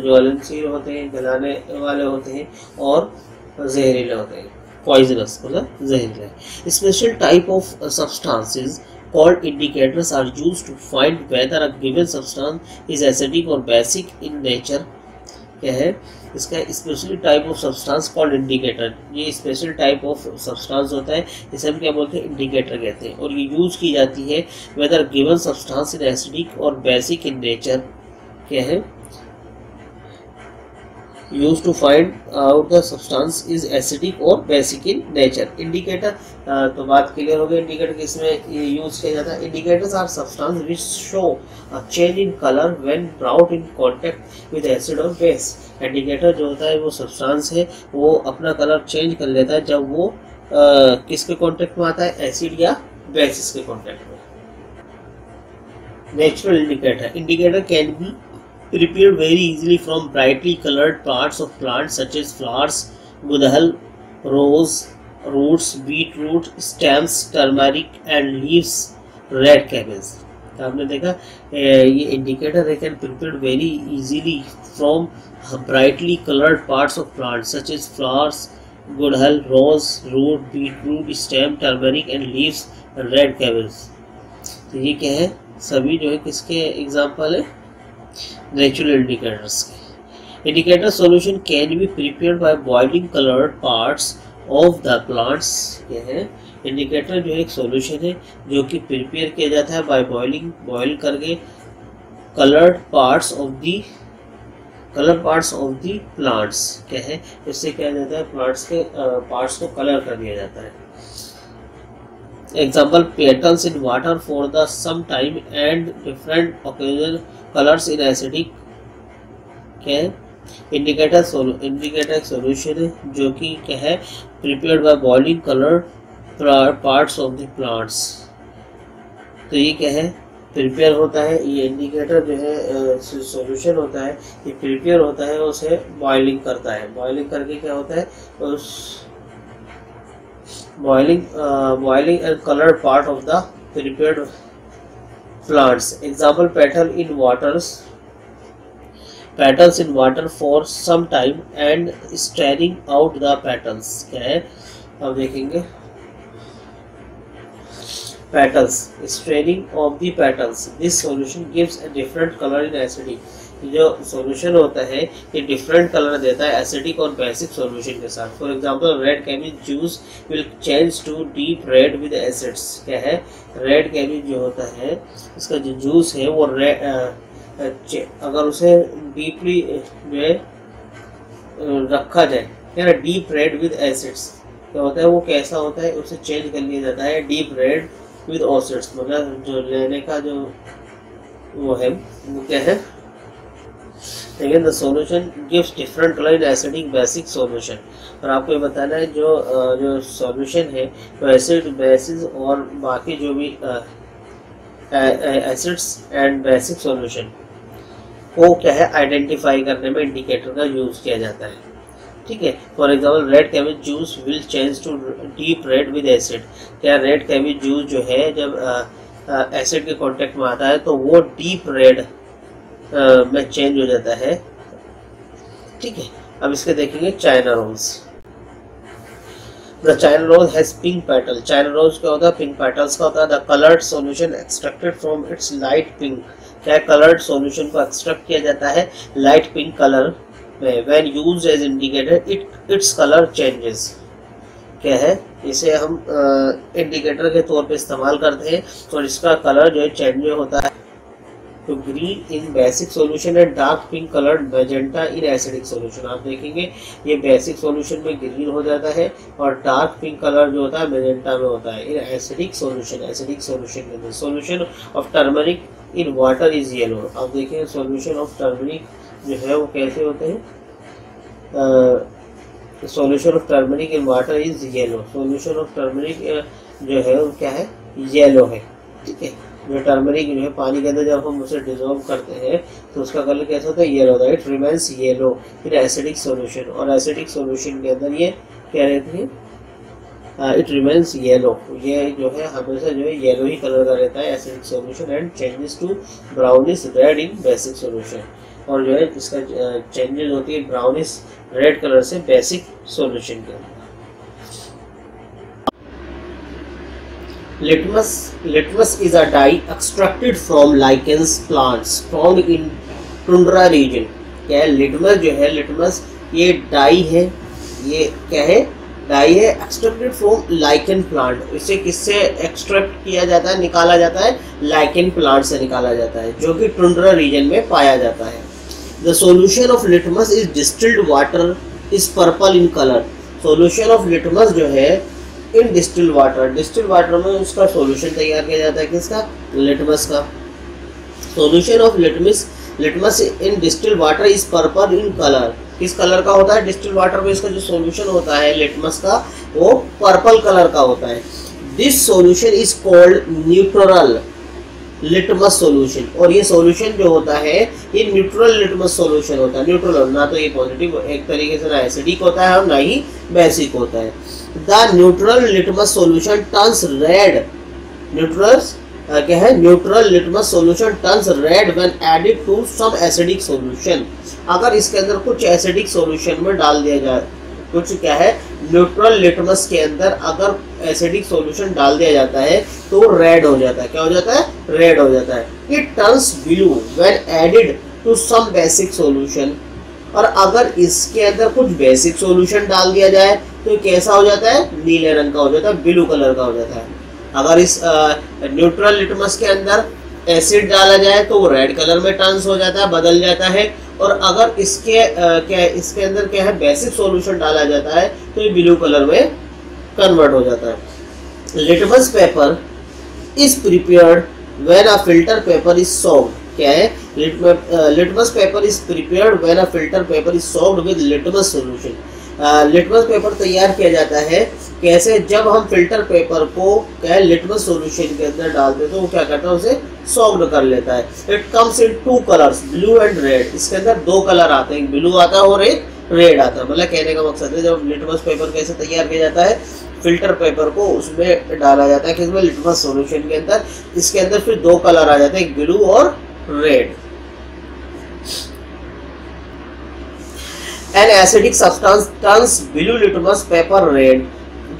ज्वलनशील होते हैं, जलाने वाले होते हैं और जहरीले होते हैं। पॉइजनस मतलब जहरीले। Special type of substances called indicators are used to find whether a given substance is acidic or basic in nature। क्या है इसका special type of substance called indicator. ये स्पेशल टाइप ऑफ सब्सटेंस होता है, इसे हम क्या बोलते हैं इंडिकेटर कहते हैं, और ये यूज की जाती है whether given substance in acidic और बेसिक इन नेचर। क्या है use to find out the substance is acidic और बेसिक इन नेचर। इंडिकेटर तो बात क्लियर हो गई, इंडिकेटर किसमें यूज किया जाता है। Indicators are substance which show a change in colour when brought in contact with acid और बेस। इंडिकेटर जो होता है वो सब्सटेंस है, वो अपना कलर चेंज कर लेता है जब वो किसके कांटेक्ट में आता है, एसिड या बेसिस के कांटेक्ट में। Natural indicator, indicator can be prepared very easily from brightly colored parts of plants such as flowers, gudhal, rose, roots, beetroot, stems, turmeric and leaves, red cabbage। तो आपने देखा ये indicator they can prepared very easily from brightly colored parts of plants such as flowers, gudhal, rose, root, beetroot, stem, turmeric and leaves, red cabbage। तो ये क्या है सभी जो है किसके एग्जाम्पल है, नेचुरल इंडिकेटर्स के। Indicator solution can be prepared by boiling coloured parts of the plants. ये है इंडिकेटर जो एक सॉल्यूशन है जो कि प्रिपेयर किया जाता है बाय बॉइलिंग, बॉइल करके coloured parts of the plants. क्या है इससे क्या जाता है प्लांट्स के पार्ट्स को कलर कर दिया जाता है। Example petals in water for the some time and different occasional colours in acidic. क्या है इंडिकेटर सॉल्यूशन है जो कि क्या है prepared by boiling coloured parts of the plants. तो ये क्या है प्रिपेयर होता है, ये इंडिकेटर जो है सॉल्यूशन होता है, ये प्रिपेयर होता है उसे बॉइलिंग करता है। बॉइलिंग करके क्या होता है उस boiling and colored part of the prepared plants. Example, petal in waters petals in water for some time and straining out the petals. क्या है, अब देखेंगे petals, straining of the petals, this solution gives a different colour in acidic. जो solution होता है ये different colour देता है एसिडिक और बेसिक सॉल्यूशन के साथ। For example red cabbage juice will change to deep red with acids. क्या है, रेड कैबिज जो होता है इसका जो जूस है वो अगर उसे डीपली में रखा जाए, क्या डीप रेड विद एसिड्स, क्या होता है वो कैसा होता है, उसे चेंज कर लिया जाता है डीप रेड विद एसिड्स। मतलब जो लेने का जो वो है वो क्या है, लेकिन the solution gives different colour in acidic basic solution. और आपको ये बताना है जो सॉल्यूशन है तो एसिड बेसिस और बाकी जो भी एसिड्स एंड बेसिक सॉल्यूशन को क्या है आइडेंटिफाई करने में इंडिकेटर का यूज किया जाता है। ठीक है, for example red cabbage juice will change to deep red with acid. क्या रेड कैबिज जूस जो है जब एसिड के कांटेक्ट में आता है तो वो डीप रेड में चेंज हो जाता है। ठीक है, अब इसके देखेंगे China rose. The China rose has pink petal. China rose क्या होता है, पिंक पेटल्स का होता है। The coloured solution extracted from its light pink. क्या कलर्ड सॉल्यूशन को एक्सट्रैक्ट किया जाता है लाइट पिंक कलर में। When used as indicator its colour changes. क्या है, इसे हम इंडिकेटर के तौर पे इस्तेमाल करते हैं और इसका कलर जो है चेंज होता है तो green in basic solution and dark pink coloured magenta in acidic solution. आप देखेंगे ये बेसिक सॉल्यूशन में ग्रीन हो जाता है और डार्क पिंक कलर जो होता है मैजेंटा में होता है इन एसिडिक सॉल्यूशन। एसिडिक सॉल्यूशन के अंदर solution of turmeric in water is yellow. आप देखेंगे सॉल्यूशन ऑफ टर्मरिक जो है वो कैसे होते हैं, solution of turmeric in water is yellow. Solution of turmeric जो है वो क्या है, येलो है। ठीक है, जो टर्मरिक जो है पानी के अंदर जब हम उसे डिजोल्व करते हैं तो उसका कलर कैसा होता है, येलो होता है। It remains yellow in acidic solution. और एसिडिक सॉल्यूशन के अंदर ये क्या रहती है, इट रिमेन्स येलो। ये जो है हमेशा जो है येलो ही कलर का रहता है acidic solution and changes to brownish red in basic solution. और जो है इसका चेंजेस होती है ब्राउनिश रेड कलर से बेसिक सॉल्यूशन के अंदर। Litmus is a dye extracted from lichens plants found in tundra region। क्या है, लिटमस जो है, लिटमस ये डाई है, ये क्या है, डाई है एक्सट्रैक्टेड फ्रॉम लाइकेन प्लांट। इसे किससे एक्सट्रैक्ट किया जाता है, निकाला जाता है, लाइकेन प्लांट से निकाला जाता है जो कि टुंड्रा रीजन में पाया जाता है। The solution of litmus is distilled water is purple in colour. Solution of litmus जो है इन डिस्टिल्ड वाटर में उसका सॉल्यूशन तैयार किया जाता है, किसका, लिटमस का। Solution of litmus in distilled water is purple in colour. किस कलर का होता है, डिस्टिल्ड वाटर में इसका जो सॉल्यूशन होता है लिटमस का वो पर्पल कलर का होता है। This solution is called neutral litmus solution. और ये सॉल्यूशन जो होता है ये न्यूट्रल लिटमस सॉल्यूशन होता है। न्यूट्रल ना तो ये पॉजिटिव एक तरीके से ना एसिडिक होता है और ना ही बेसिक होता है। The neutral litmus solution turns red. क्या है, neutral litmus solution turns red when added to some acidic solution. अगर इसके अंदर कुछ एसिडिक सॉल्यूशन में डाल दिया जाए, कुछ क्या है, न्यूट्रल लिटमस के अंदर अगर एसिडिक सॉल्यूशन डाल दिया जाता है तो रेड हो जाता है। क्या हो जाता है, रेड हो जाता है। It turns blue when added to some basic solution. और अगर इसके अंदर कुछ बेसिक सॉल्यूशन डाल दिया जाए तो कैसा हो जाता है, नीले रंग का हो जाता है, ब्लू कलर का हो जाता है। अगर इस न्यूट्रल लिटमस के अंदर एसिड डाला जाए तो वो रेड कलर में टर्न्स हो जाता है, बदल जाता है। और अगर इसके अंदर क्या है, बेसिक सॉल्यूशन डाला जाता है तो ये ब्लू कलर में कन्वर्ट हो जाता है। Litmus paper is prepared when a filter paper is soaked. क्या है, litmus paper is prepared when a filter paper is soaked with litmus solution. Litmus paper तैयार किया जाता है कैसे, जब हम फिल्टर पेपर को क्या है लिटमस सॉल्यूशन के अंदर डालते हैं तो वो क्या करता है, उसे सॉक्ड कर लेता है। It comes in two colours, blue and red. इसके अंदर दो कलर आते हैं, एक ब्लू आता है और एक रेड आता है। मतलब कहने का मकसद है जब लिटमस पेपर कैसे तैयार किया जाता है, फिल्टर पेपर को उसमें डाला जाता है किसमें, लिटमस सॉल्यूशन के अंदर। इसके अंदर फिर दो कलर आ जाते हैं, एक ब्लू और red. An acidic substance turns blue litmus paper red.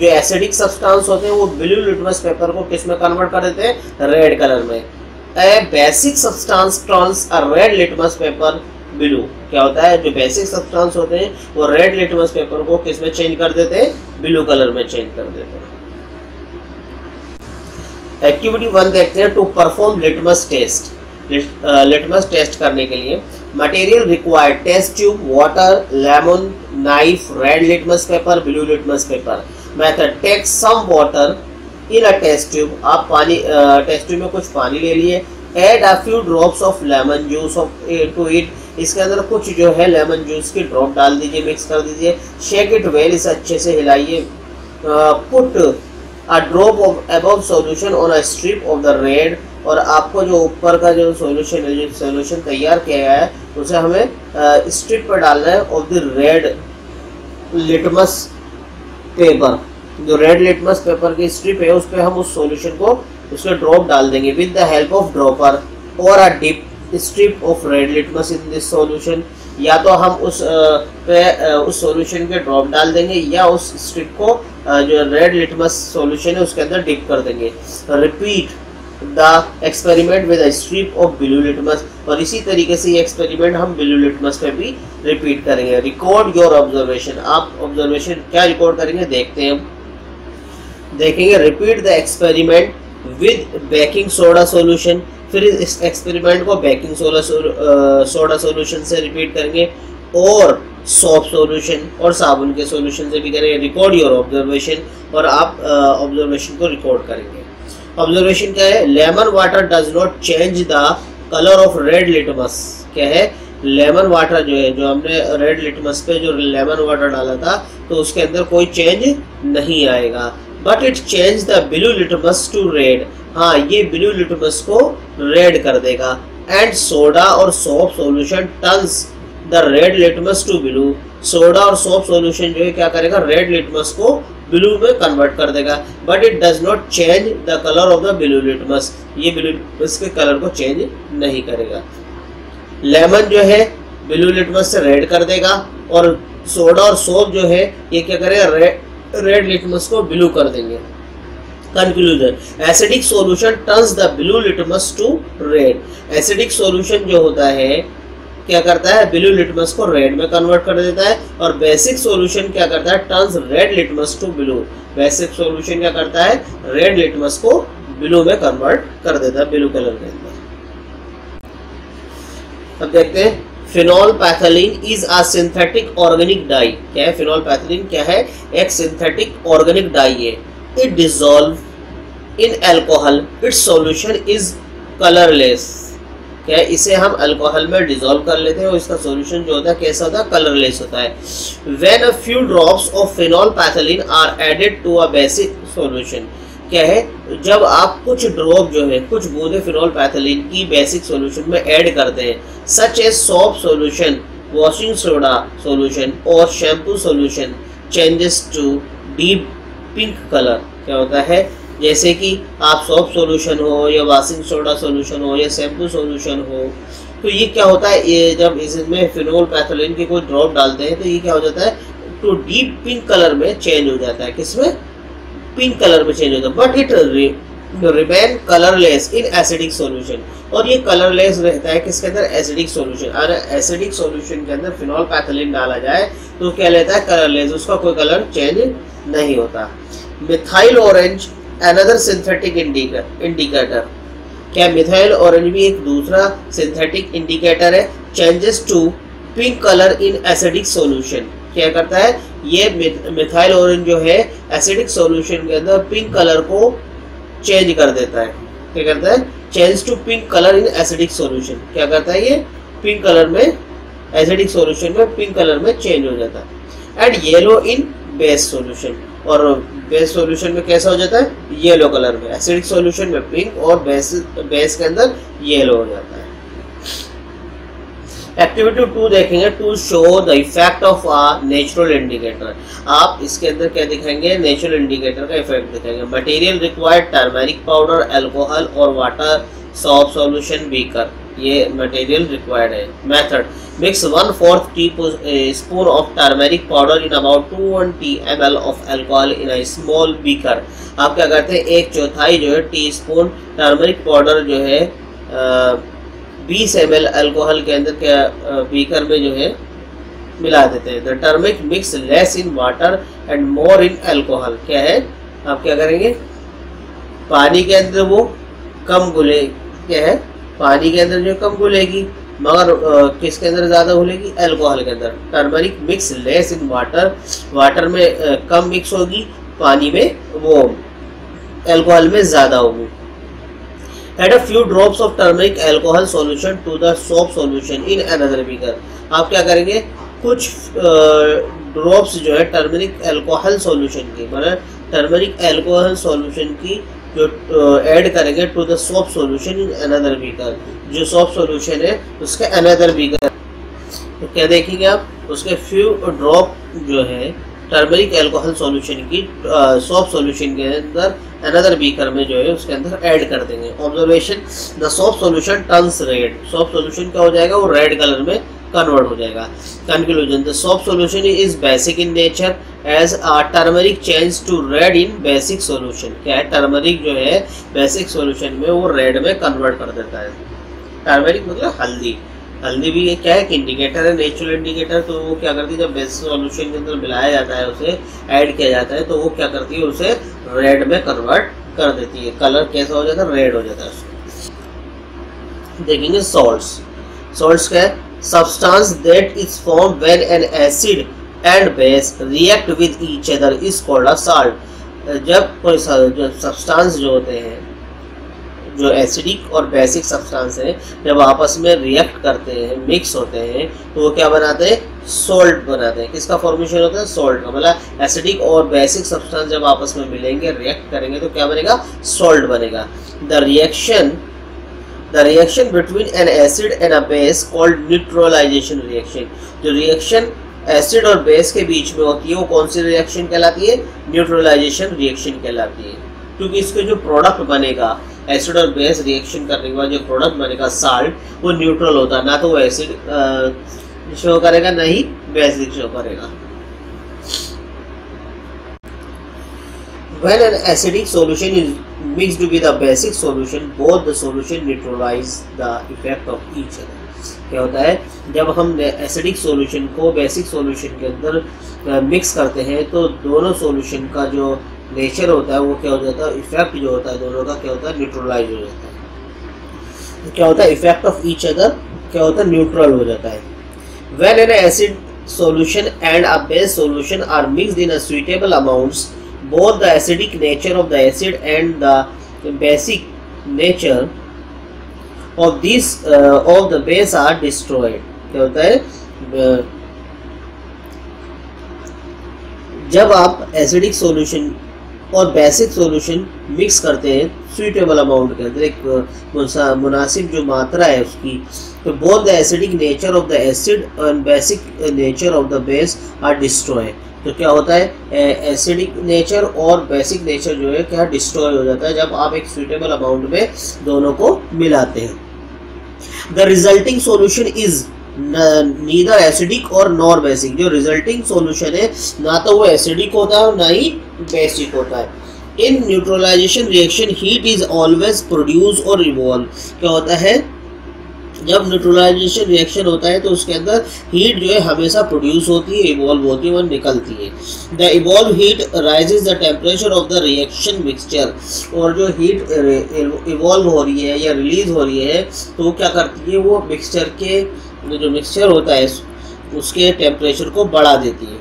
जो एसिडिक सब्सटेंस होते हैं वो ब्लू लिटमस पेपर को किस में कन्वर्ट कर देते हैं? रेड कलर में। ए बेसिक सब्सटेंस टर्न्स अ रेड लिटमस पेपर ब्लू। क्या होता है? जो बेसिक सब्सटेंस होते हैं वो रेड लिटमस पेपर को किस में चेंज कर देते हैं? ब्लू कलर में चेंज कर देते हैं। एक्टिविटी 1 देखते हैं। To perform litmus test. Litmus test करने के लिए material required test tube, water, lemon, knife, red litmus paper, blue litmus paper. Method take some water in a test tube. आप पानी टेस्ट ट्यूब में कुछ पानी ले लिए। Add a few drops of lemon juice of to it. इसके अंदर कुछ जो है लेमन जूस की ड्रॉप डाल दीजिए, मिक्स कर दीजिए। शेक इट वेल, इसे अच्छे से हिलाइए। Put a drop of above solution on a strip of the red. और आपको जो ऊपर का जो सॉल्यूशन है, जो सॉल्यूशन तैयार किया गया है, उसे हमें स्ट्रिप पर डालना है of the red litmus paper. जो रेड लिटमस पेपर की स्ट्रिप है उस पर हम उस सॉल्यूशन को उसके ड्रॉप डाल देंगे with the help of dropper और a dip strip of red litmus in this solution. या तो हम उस सॉल्यूशन के ड्रॉप डाल देंगे या उस स्ट्रिप को जो रेड लिटमस सॉल्यूशन है उसके अंदर डिप कर देंगे। Repeat the experiment with a strip of blue litmus. और इसी तरीके से ये एक्सपेरिमेंट हम ब्लू लिटमस पे भी रिपीट करेंगे। Record your observation. आप ऑब्जर्वेशन क्या रिकॉर्ड करेंगे देखते हैं हम। देखेंगे repeat the experiment with baking soda solution. फिर इस एक्सपेरिमेंट को बेकिंग सोडा सॉल्यूशन से रिपीट करेंगे और सोप सॉल्यूशन और साबुन के सॉल्यूशन से भी करेंगे। Record your observation. और आप ऑब्जर्वेशन को रिकॉर्ड करेंगे। ऑब्जर्वेशन क्या है? Lemon water does not change the colour of red litmus. क्या है? लेमन वाटर जो है, जो हमने रेड लिटमस पे जो लेमन वाटर डाला था तो उसके अंदर कोई चेंज नहीं आएगा। But it change the blue litmus to red. हाँ, ये ब्लू लिटमस को रेड कर देगा। एंड सोडा और soap solution turns the red litmus to blue. Soda और सोप सॉल्यूशन जो है क्या करेगा? रेड लिटमस को ब्लू में कन्वर्ट कर देगा। But it does not change the colour of the blue litmus. ये ब्लू लिटमस के कलर को चेंज नहीं करेगा। लेमन जो है ब्लू लिटमस से रेड कर देगा और सोडा और सोप जो है ये क्या करेगा? रेड लिटमस को ब्लू कर देंगे। Conclusion, acidic solution turns the blue litmus to red. Acidic solution जो होता है क्या करता है? ब्लू लिटमस को रेड में कन्वर्ट कर देता है। और बेसिक सॉल्यूशन क्या करता है? Turns red litmus to blue. Basic solution क्या करता है? रेड लिटमस को ब्लू में कन्वर्ट कर देता है, ब्लू कलर के अंदर। अब देखते हैं phenolphthalein is a synthetic organic dye. क्या है फिनॉल पैथोलिन? क्या है? एक सिंथेटिक ऑर्गेनिक डाई है। It dissolve in alcohol, its solution is colourless. क्या है? इसे हम अल्कोहल में डिसॉल्व कर लेते हैं और इसका सॉल्यूशन जो होता है कैसा होता है? कलरलेस होता है। When a few drops of phenolphthalein are added to a basic solution. क्या है? जब आप कुछ ड्रॉप जो है, कुछ बूंदे फिनॉल पैथोलिन की बेसिक सॉल्यूशन में ऐड करते हैं, such as soap solution, washing soda solution और shampoo solution changes to deep pink colour. क्या होता है? जैसे कि आप सोप सॉल्यूशन हो या वॉशिंग सोडा सॉल्यूशन हो या शैम्पू सॉल्यूशन हो, तो ये क्या होता है? ये जब इसमें फिनॉल पैथोलिन की कोई ड्रॉप डालते हैं तो ये क्या हो जाता है? टू डीप पिंक कलर में चेंज हो जाता है। किसमें? पिंक कलर में चेंज होता है। But it remain colourless in acidic solution. और ये कलरलेस रहता है किसके अंदर? Acidic solution. अगर एसिडिक सॉल्यूशन के अंदर फिनॉल पैथोलिन डाला जाए तो क्या लेता है? कलरलेस, उसका कोई कलर चेंज नहीं होता। Methyl orange another synthetic indicator. क्या मिथाइल ऑरेंज भी एक दूसरा सिंथेटिक इंडिकेटर है? Changes to pink colour in acidic solution. क्या करता है? ये मिथाइल ऑरेंज जो है एसिडिक सॉल्यूशन के अंदर पिंक कलर को चेंज कर देता है। क्या करता है? Change to pink colour in acidic solution. क्या करता है? ये पिंक कलर में, एसिडिक सॉल्यूशन में पिंक कलर में चेंज हो जाता है। And yellow in base solution. और बेस सॉल्यूशन में कैसा हो जाता है? येलो कलर में। एसिडिक सॉल्यूशन में पिंक और बेस के अंदर येलो हो जाता है। एक्टिविटी 2 देखेंगे। To show the effect of a natural indicator. आप इसके अंदर क्या दिखाएंगे? नेचुरल इंडिकेटर का इफेक्ट दिखाएंगे। Material required turmeric powder, alcohol और वाटर, सोप सॉल्यूशन, बीकर। ये मटेरियल रिक्वायर्ड है। Method Mix 1/4 teaspoon of turmeric powder in about 20 ml of alcohol in a small beaker. आप क्या करते हैं, 1/4 जो है टीस्पून टर्मरिक पाउडर जो है 20 ml अल्कोहल के अंदर क्या बीकर में जो है मिला देते हैं. The turmeric mix less in water and more in alcohol. क्या है, आप क्या करेंगे, पानी के अंदर वो कम घुले, क्या है, पानी के अंदर जो कम घुलेगी मगर किसके अंदर ज़्यादा घुलेगी, अल्कोहल के अंदर. Turmeric mix less in water, water में कम मिक्स होगी, पानी में वो अल्कोहल में ज़्यादा होगी. Add a few drops of turmeric alcohol solution to the soap solution in another beaker. आप क्या करेंगे, कुछ ड्रॉप्स जो है टर्मरिक अल्कोहल सॉल्यूशन की, मतलब टर्मरिक अल्कोहल सॉल्यूशन की जो ऐड करेंगे to the soap solution in another beaker. जो सोप सॉल्यूशन है उसके अनदर बीकर, तो क्या देखेंगे आप, उसके फ्यू ड्रॉप जो है टर्मरिक अल्कोहल सॉल्यूशन की सोप सॉल्यूशन के अंदर अनदर बीकर में जो है उसके अंदर ऐड कर देंगे. Observation, the soap solution turns red. Soap solution क्या हो जाएगा, वो रेड कलर में कन्वर्ट हो जाएगा. Conclusion, the soap solution is basic in nature as turmeric change to red in basic solution. क्या है, टर्मरिक जो है बेसिक सॉल्यूशन में वो रेड में कन्वर्ट कर देता है. टर्मरिक मतलब हल्दी, हल्दी भी ये क्या है कि इंडिकेटर है, नेचुरल इंडिकेटर. तो वो क्या करती है, जब बेसिक सॉल्यूशन के अंदर मिलाया जाता है, उसे ऐड किया जाता है, तो वो क्या करती है, उसे रेड में कन्वर्ट कर देती है. कलर कैसा हो जाता है, रेड हो जाता है. देखेंगे सॉल्ट्स. सॉल्ट्स क्या है, substance that is formed when an acid and base react with each other is called a salt. जब कोई सब्सटेंस जो होते हैं, जो एसिडिक और बेसिक सब्सटेंस है, जब आपस में रिएक्ट करते हैं, मिक्स होते हैं, तो वो क्या बनाते हैं, सॉल्ट बनाते हैं. किसका फॉर्मेशन होता है, सॉल्ट का. मतलब एसिडिक और बेसिक सब्सटेंस जब आपस में मिलेंगे, रिएक्ट करेंगे, तो क्या बनेगा, सॉल्ट बनेगा. The reaction between an acid and a base called neutralization reaction. जो रिएक्शन एसिड और बेस के बीच में होती है वो कौन सी रिएक्शन कहलाती है, न्यूट्रलाइजेशन रिएक्शन कहलाती है. क्योंकि इसके जो प्रोडक्ट बनेगा, एसिड और बेस रिएक्शन करने के बाद जो प्रोडक्ट बनेगा साल्ट, वो न्यूट्रल होता है, ना तो वो एसिड शो करेगा ना ही बेसिक शो करेगा. When an acidic solution is mixed with a basic solution, both the solution neutralize the effect of each other. क्या होता है, जब हम एसिडिक सॉल्यूशन को बेसिक सॉल्यूशन के अंदर मिक्स करते हैं, तो दोनों सॉल्यूशन का जो नेचर होता है वो क्या हो जाता है, इफेक्ट जो होता है दोनों का क्या होता है, न्यूट्रलाइज हो जाता है. क्या होता है, इफेक्ट ऑफ ईच अदर क्या होता है, न्यूट्रल हो जाता है. When an acid solution and a base solution are mixed in a suitable amounts, both the acidic nature of the acid and the basic nature of this of the base are destroyed. क्या होता है, जब आप acidic solution और basic solution mix करते हैं suitable amount के अंदर, एक मुनासिब जो मात्रा है उसकी, तो both the acidic nature of the acid and basic nature of the base are destroy. तो क्या होता है, एसिडिक नेचर और बेसिक नेचर जो है क्या डिस्ट्रॉय हो जाता है जब आप एक सुइटेबल अमाउंट में दोनों को मिलाते हैं. The resulting solution is neither acidic और नॉर बेसिक. जो रिजल्टिंग सॉल्यूशन है ना तो वो एसिडिक होता है और ना ही बेसिक होता है. In neutralization reaction heat is always produce और इवॉल्व. क्या होता है, जब न्यूट्रलाइजेशन रिएक्शन होता है तो उसके अंदर हीट जो है हमेशा प्रोड्यूस होती है, इवॉल्व होती है, वह निकलती है. The evolve heat rises the temperature of the reaction mixture. और जो हीट इवॉल्व हो रही है या रिलीज हो रही है तो वो क्या करती है, वो मिक्सचर के जो मिक्सचर होता है उसके टेम्परेचर को बढ़ा देती है.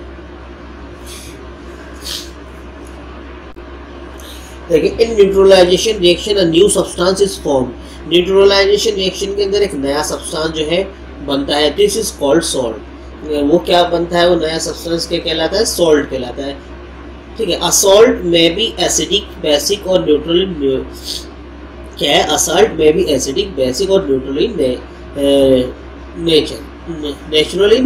देखिए, in neutralization reaction a new substance is form. Neutralization reaction के अंदर एक नया सब्सटेंस जो है बनता है, दिस इज कॉल्ड सॉल्ट. वो क्या बनता है, वो नया सब्सटेंस क्या कहलाता है, सॉल्ट कहलाता है. ठीक है, अ सॉल्ट में भी एसिडिक, बेसिक और न्यूट्रल. क्या है, अ सॉल्ट में भी एसिडिक, बेसिक और न्यूट्रल नेचुरली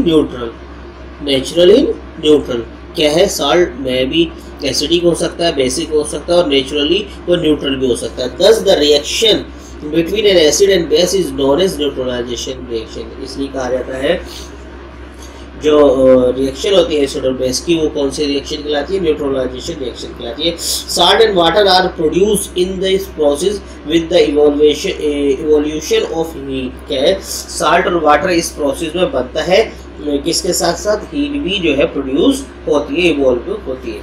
न्यूट्रल. क्या है, सॉल्ट में भी एसिडिक हो सकता है, बेसिक हो सकता है और नेचुरली वो न्यूट्रल भी हो सकता है. Thus the reaction between an acid and base is known as neutralisation reaction. इसलिए कहा जाता है जो रिएक्शन होती है एसिड और बेस की, वो कौन सी रिएक्शन कहलाती है? न्यूट्रलाइजेशन रिएक्शन कहलाती है। Salt and water are produce in this process with the evolution of heat. क्या है? साल्ट और वाटर इस प्रोसेस में बनता है, किसके साथ साथ? हीट भी जो है प्रोड्यूस होती है, इवॉल्व होती है।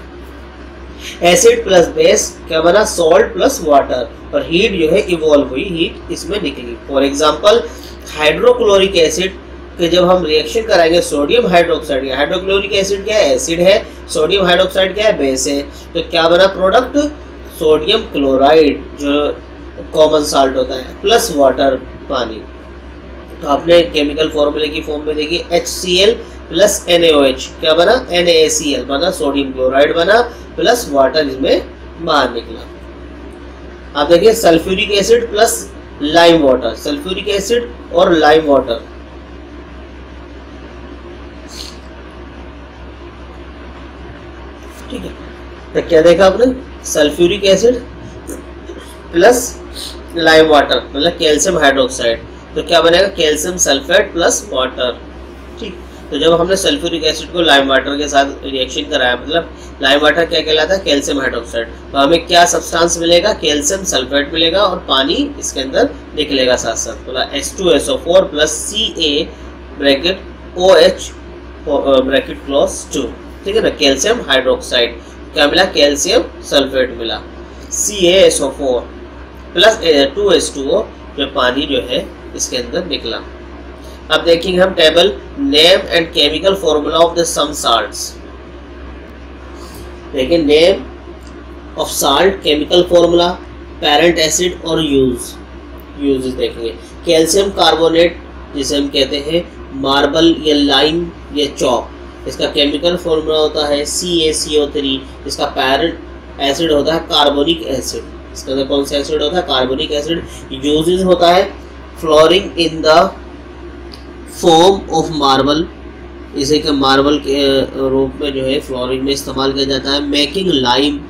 एसिड प्लस बेस क्या बना? सॉल्ट प्लस वाटर, और हीट जो है इवॉल्व हुई, हीट इसमें निकली। फॉर एग्जांपल हाइड्रोक्लोरिक एसिड कि जब हम रिएक्शन कराएंगे सोडियम हाइड्रोक्साइड, हाइड्रोक्लोरिक एसिड क्या है? एसिड है। सोडियम हाइड्रोक्साइड क्या है? बेस है। तो क्या बना प्रोडक्ट? सोडियम क्लोराइड जो कॉमन साल्ट होता है, प्लस वाटर, पानी। तो आपने केमिकल फॉर्मूले की फॉर्म में देखिए HCl प्लस NaOH क्या बना? NaCl बना, सोडियम क्लोराइड बना, प्लस वाटर इसमें बाहर निकला। आप देखिए sulphuric acid plus lime water, sulphuric acid और लाइम वाटर, ठीक है। तो क्या देखा आपने? Sulphuric acid plus lime water मतलब कैल्शियम हाइड्रोक्साइड, तो क्या बनेगा? कैल्शियम सल्फेट प्लस वाटर, ठीक। तो जब हमने सल्फ्यूरिक एसिड को लाइम वाटर के साथ रिएक्शन कराया, मतलब लाइम वाटर क्या कहलाता है? Calcium hydroxide. तो हमें क्या सब्सटेंस मिलेगा? कैल्शियम सल्फेट मिलेगा और पानी इसके अंदर निकलेगा साथ साथ, मतलब H2SO4 plus Ca bracket OH bracket close 2, ठीक है ना। कैल्शियम हाइड्रोक्साइड क्या मिला? कैल्शियम सल्फेट मिला। CaSO4 प्लस 2H2O जो पानी जो है इसके अंदर निकला। अब देखेंगे हम table name and chemical formula of the some salts. देखिए name of salt, chemical formula, parent acid और यूज देखेंगे। कैल्शियम कार्बोनेट जिसे हम कहते हैं मार्बल या लाइम या चॉक, इसका केमिकल फॉर्मूला होता है CaCO3। इसका पेरेंट एसिड होता है कार्बोनिक एसिड। इसके अंदर कौन सा एसिड होता है? Carbonic acid. यूजेस होता है flooring in the form of marble, इसे के मार्बल के रूप में जो है फ्लोरिंग में इस्तेमाल किया जाता है। Making lime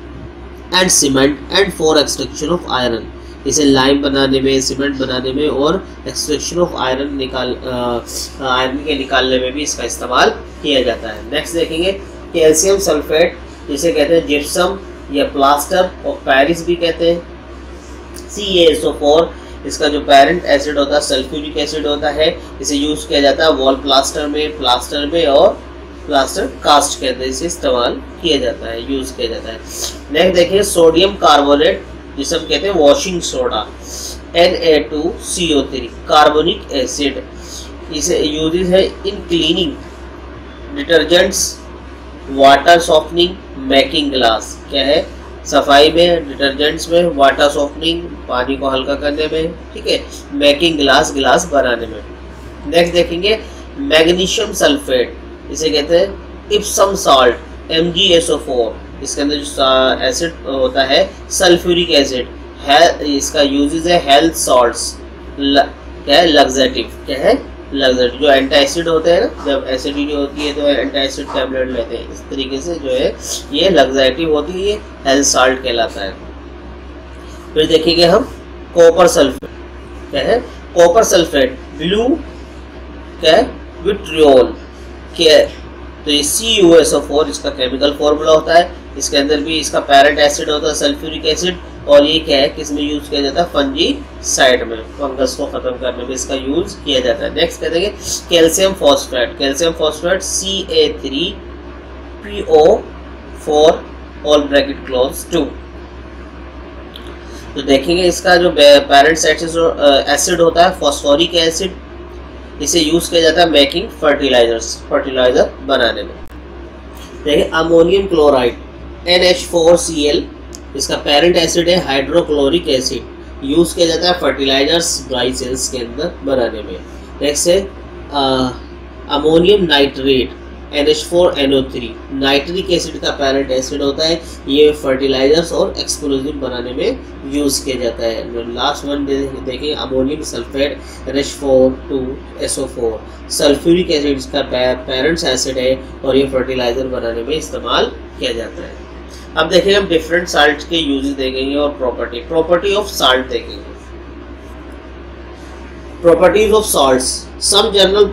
and cement and for extraction of iron, इसे लाइम बनाने में, सीमेंट बनाने में और एक्सट्रैक्शन ऑफ आयरन आयरन के निकालने में भी इसका इस्तेमाल किया जाता है। नेक्स्ट देखेंगे कैल्शियम सल्फेट जिसे कहते हैं जिप्सम या प्लास्टर ऑफ पेरिस भी कहते हैं। CaSO4 इसका जो पेरेंट एसिड होता है सल्फ्यूरिक एसिड होता है, इसे यूज़ किया जाता है वॉल प्लास्टर में और प्लास्टर कास्ट के अंदर इसे इस्तेमाल किया जाता है, यूज़ किया जाता है। नेक्स्ट देखिए सोडियम कार्बोनेट जिसे हम कहते हैं washing soda, Na2CO3 carbonic acid, इसे यूजेस है इन cleaning, detergents, water softening, making glass. क्या है? सफाई में, डिटर्जेंट्स में, वाटर सॉफ्टनिंग पानी को हल्का करने में, ठीक है, मेकिंग ग्लास बनाने में। नेक्स्ट देखेंगे मैग्नीशियम सल्फेट, इसे कहते हैं इप्सम साल्ट MgSO4, इसके अंदर जो एसिड होता है सल्फ्यूरिक एसिड है, इसका यूजेस है हेल्थ सॉल्ट्स, क्या है? लग्जेटिव, क्या है? लग्जेटिव। जो एंटी एसिड होते हैं ना, जब एसिडिटी होती है तो एंटी एसिड टैबलेट लेते हैं, इस तरीके से जो है ये लग्जेटिव होती है, ये हेल्थ सॉल्ट कहलाता है। फिर देखेंगे हम कॉपर सल्फेट, क्या है? कॉपर सल्फेट ब्लू, क्या है? विट्रियोल, क्या है? तो ये CuSO4 इसका केमिकल फॉर्मूला होता है। इसके अंदर भी इसका पेरेंट एसिड होता है सल्फ्यूरिक एसिड, और ये क्या है? किस में यूज किया जाता है? फंजीसाइड में, फंगस को खत्म करने में इसका यूज किया जाता है। नेक्स्ट कहते हैं calcium phosphate, calcium phosphate Ca3PO4 all bracket close 2। तो देखेंगे इसका जो पेरेंट एसिड होता है फॉस्फोरिक एसिड, इसे यूज किया जाता है मेकिंग फर्टिलाइजर बनाने में। देखिए अमोनियम क्लोराइड NH4Cl, इसका पेरेंट एसिड है हाइड्रोक्लोरिक एसिड, यूज किया जाता है फर्टिलाइजर्स ड्राई सेल्स के अंदर बनाने में। नेक्स्ट है ammonium nitrate NH4NO3, nitric acid का पेरेंट एसिड होता है, ये फर्टिलाइजर्स और एक्सप्लोजिव बनाने में यूज किया जाता है। लास्ट वन देखें ammonium sulphate NH4 sulphuric acid का पेरेंट्स एसिड है और ये फर्टिलाइजर बनाने में इस्तेमाल किया जाता है। अब देखेंगे हम डिफरेंट साल्ट के यूजेस देखेंगे और प्रॉपर्टी ऑफ साल्ट देखेंगे। Properties of salts, some general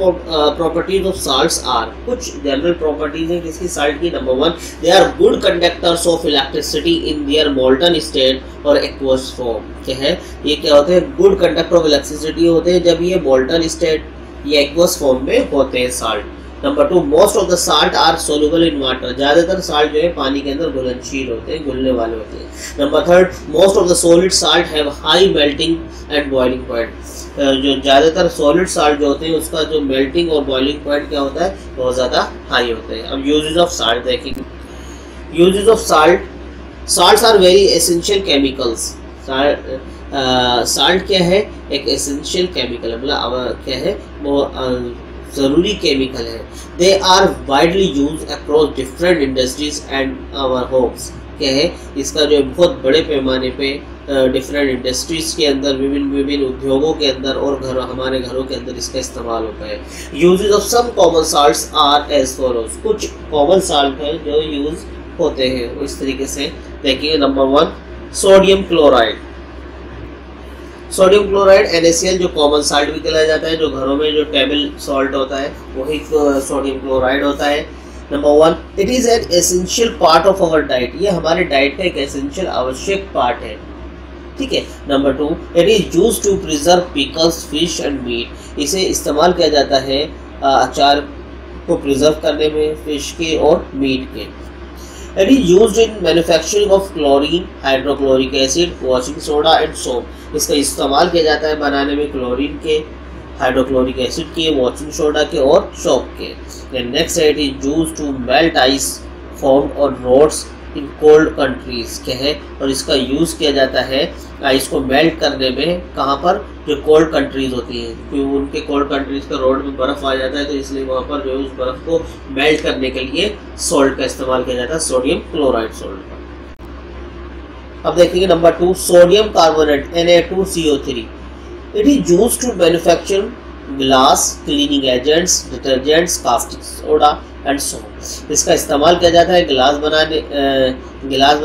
properties of salts are, कुछ जनरल प्रॉपर्टीज हैं किसकी साल्ट की। Number 1, they are good conductors of electricity in their molten state और एक्वस फॉर्म। क्या है ये, क्या होते हैं, गुड कंडक्टर ऑफ इलेक्ट्रिसिटी होते हैं जब ये मोल्टन स्टेट या एक्वस फॉर्म में होते हैं salt. Number 2, most of the salt are soluble in water, ज़्यादातर साल्ट जो है पानी के अंदर घुलनशील होते हैं, घुलने वाले होते हैं। Number 3, most of the solid salt have high melting and boiling point, जो ज़्यादातर सॉलिड साल्ट जो होते हैं उसका जो मेल्टिंग और बॉइलिंग पॉइंट क्या होता है, बहुत ज़्यादा हाई होते हैं। अब यूजेस ऑफ साल्ट देखेंगे। Uses of salt, salts are very essential chemicals. Salt क्या है, एक एसेंशियल केमिकल है, मतलब क्या है वो ज़रूरी केमिकल है। They are widely use across different industries and our homes. क्या है, इसका जो बहुत बड़े पैमाने पे डिफरेंट इंडस्ट्रीज के अंदर, विभिन्न उद्योगों के अंदर और हमारे घरों के अंदर इसका इस्तेमाल होता है। Uses of some common salts are as follows, कुछ कॉमन साल्ट है जो यूज होते हैं इस तरीके से देखिए। Number 1, sodium chloride. Sodium chloride NaCl जो कॉमन साल्ट भी कहलाया जाता है, जो घरों में जो टेबल सॉल्ट होता है वही सोडियम क्लोराइड होता है। Number 1, it is an essential part of our diet, ये हमारे डाइट का एक एसेंशियल आवश्यक पार्ट है, ठीक है। Number 2, it is use to preserve pickles, fish and meat, इसे इस्तेमाल किया जाता है अचार को प्रिजर्व करने में, फिश के और मीट के। It is used in manufacturing of chlorine, hydrochloric acid, washing soda and soap, इसका इस्तेमाल किया जाता है बनाने में क्लोरीन के, हाइड्रोक्लोरिक एसिड के, वॉशिंग सोडा के और सोप के। नेक्स्ट है, it is used to melt ice formed on roads in cold countries. क्या है, और इसका यूज़ किया जाता है आइस को मेल्ट करने में, कहाँ पर, जो कोल्ड कंट्रीज होती हैं, क्योंकि उनके कोल्ड कंट्रीज का रोड में बर्फ़ आ जाता है तो इसलिए वहाँ पर जो है उस बर्फ़ को मेल्ट करने के लिए सॉल्ट का इस्तेमाल किया जाता है, सोडियम क्लोराइड सॉल्ट का। अब देखेंगे number 2, sodium carbonate Na2CO3। It is used to manufacture glass, cleaning agents, detergents, caustic soda and soap, इसका इस्तेमाल किया जाता है गिलास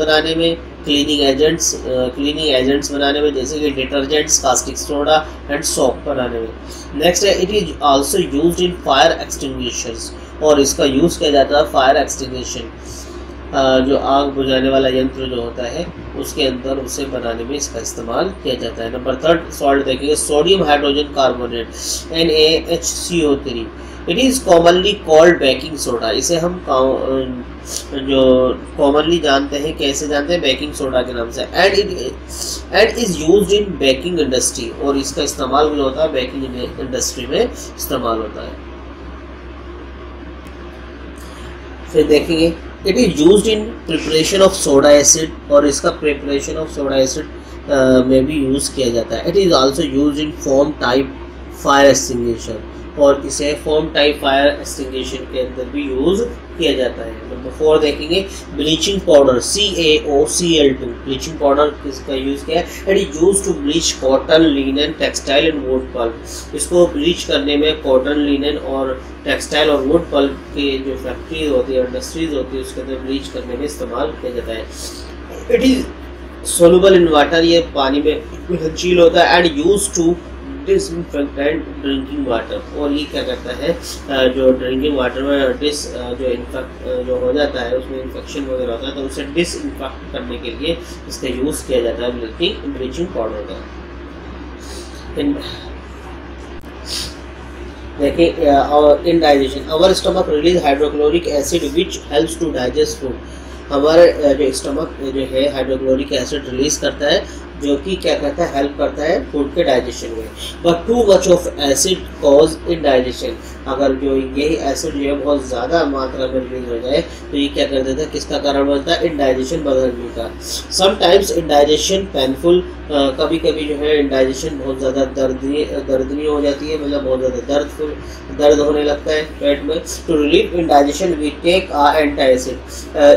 बनाने में, क्लीनिंग एजेंट्स बनाने में, जैसे कि detergents, caustic soda and soap बनाने में। नेक्स्ट है, it is also used in fire extinguishers, और इसका यूज़ किया जाता है फायर एक्सटिंग्विशन, जो आग बुझाने वाला यंत्र जो होता है उसके अंदर उसे बनाने में इसका इस्तेमाल किया जाता है। नंबर 3 सॉल्ट देखेंगे, sodium hydrogen carbonate NaHCO3। It is commonly called baking soda, इसे हम जो कॉमनली जानते हैं, कैसे जानते हैं, बेकिंग सोडा के नाम से। And is used in baking industry, और इसका इस्तेमाल भी होता है बेकिंग इंडस्ट्री में इस्तेमाल होता है। फिर देखेंगे, it is used in preparation of soda acid, और इसका प्रिपरेशन ऑफ सोडा एसिड में भी यूज़ किया जाता है। It is also used in foam type fire extinguisher, और इसे फोम टाइप फायर एक्सटिंग्विशर के अंदर भी यूज़ किया जाता है। नंबर 4 देखेंगे, bleaching powder CaOCl2, bleaching powder किसका यूज़ किया है, it is used to bleach cotton, linen, textile and wood pulp, इसको ब्लीच करने में कॉटन, लिनन और टेक्सटाइल और वुड पल्प की जो फैक्ट्रीज होती है, इंडस्ट्रीज होती है, उसके अंदर ब्लीच करने में इस्तेमाल किया जाता है। It is soluble in water, ये पानी में घुलनशील होता है, and used to disinfectant drinking water, और ये क्या करता है, जो ड्रिंकिंग वाटर में जो हो जाता है उसमें इन्फेक्शन वगैरह होता है तो उसे डिसइंफेक्ट करने के लिए इसका यूज़ किया जाता है ब्लीचिंग पाउडर का। देखिए, और in digestion, our stomach release hydrochloric acid which helps to digest food, हमारे जो स्टमक जो है हाइड्रोक्लोरिक एसिड रिलीज करता है, जो कि क्या करता है, हेल्प करता है फूड के डाइजेशन में। But too much of acid cause in digestion, अगर जो यही एसिड जो है बहुत ज़्यादा मात्रा में रिलीज हो जाए तो ये क्या कर देता है, किसका कारण बनता है, इंडाइजेशन बढ़ने का। समटाइम्स इंडाइजेशन पेनफुल, कभी कभी जो है इंडाइजेशन बहुत ज़्यादा दर्दनी हो जाती है, मतलब बहुत ज़्यादा दर्द होने लगता है पेट में। To relieve indigestion we take antacid,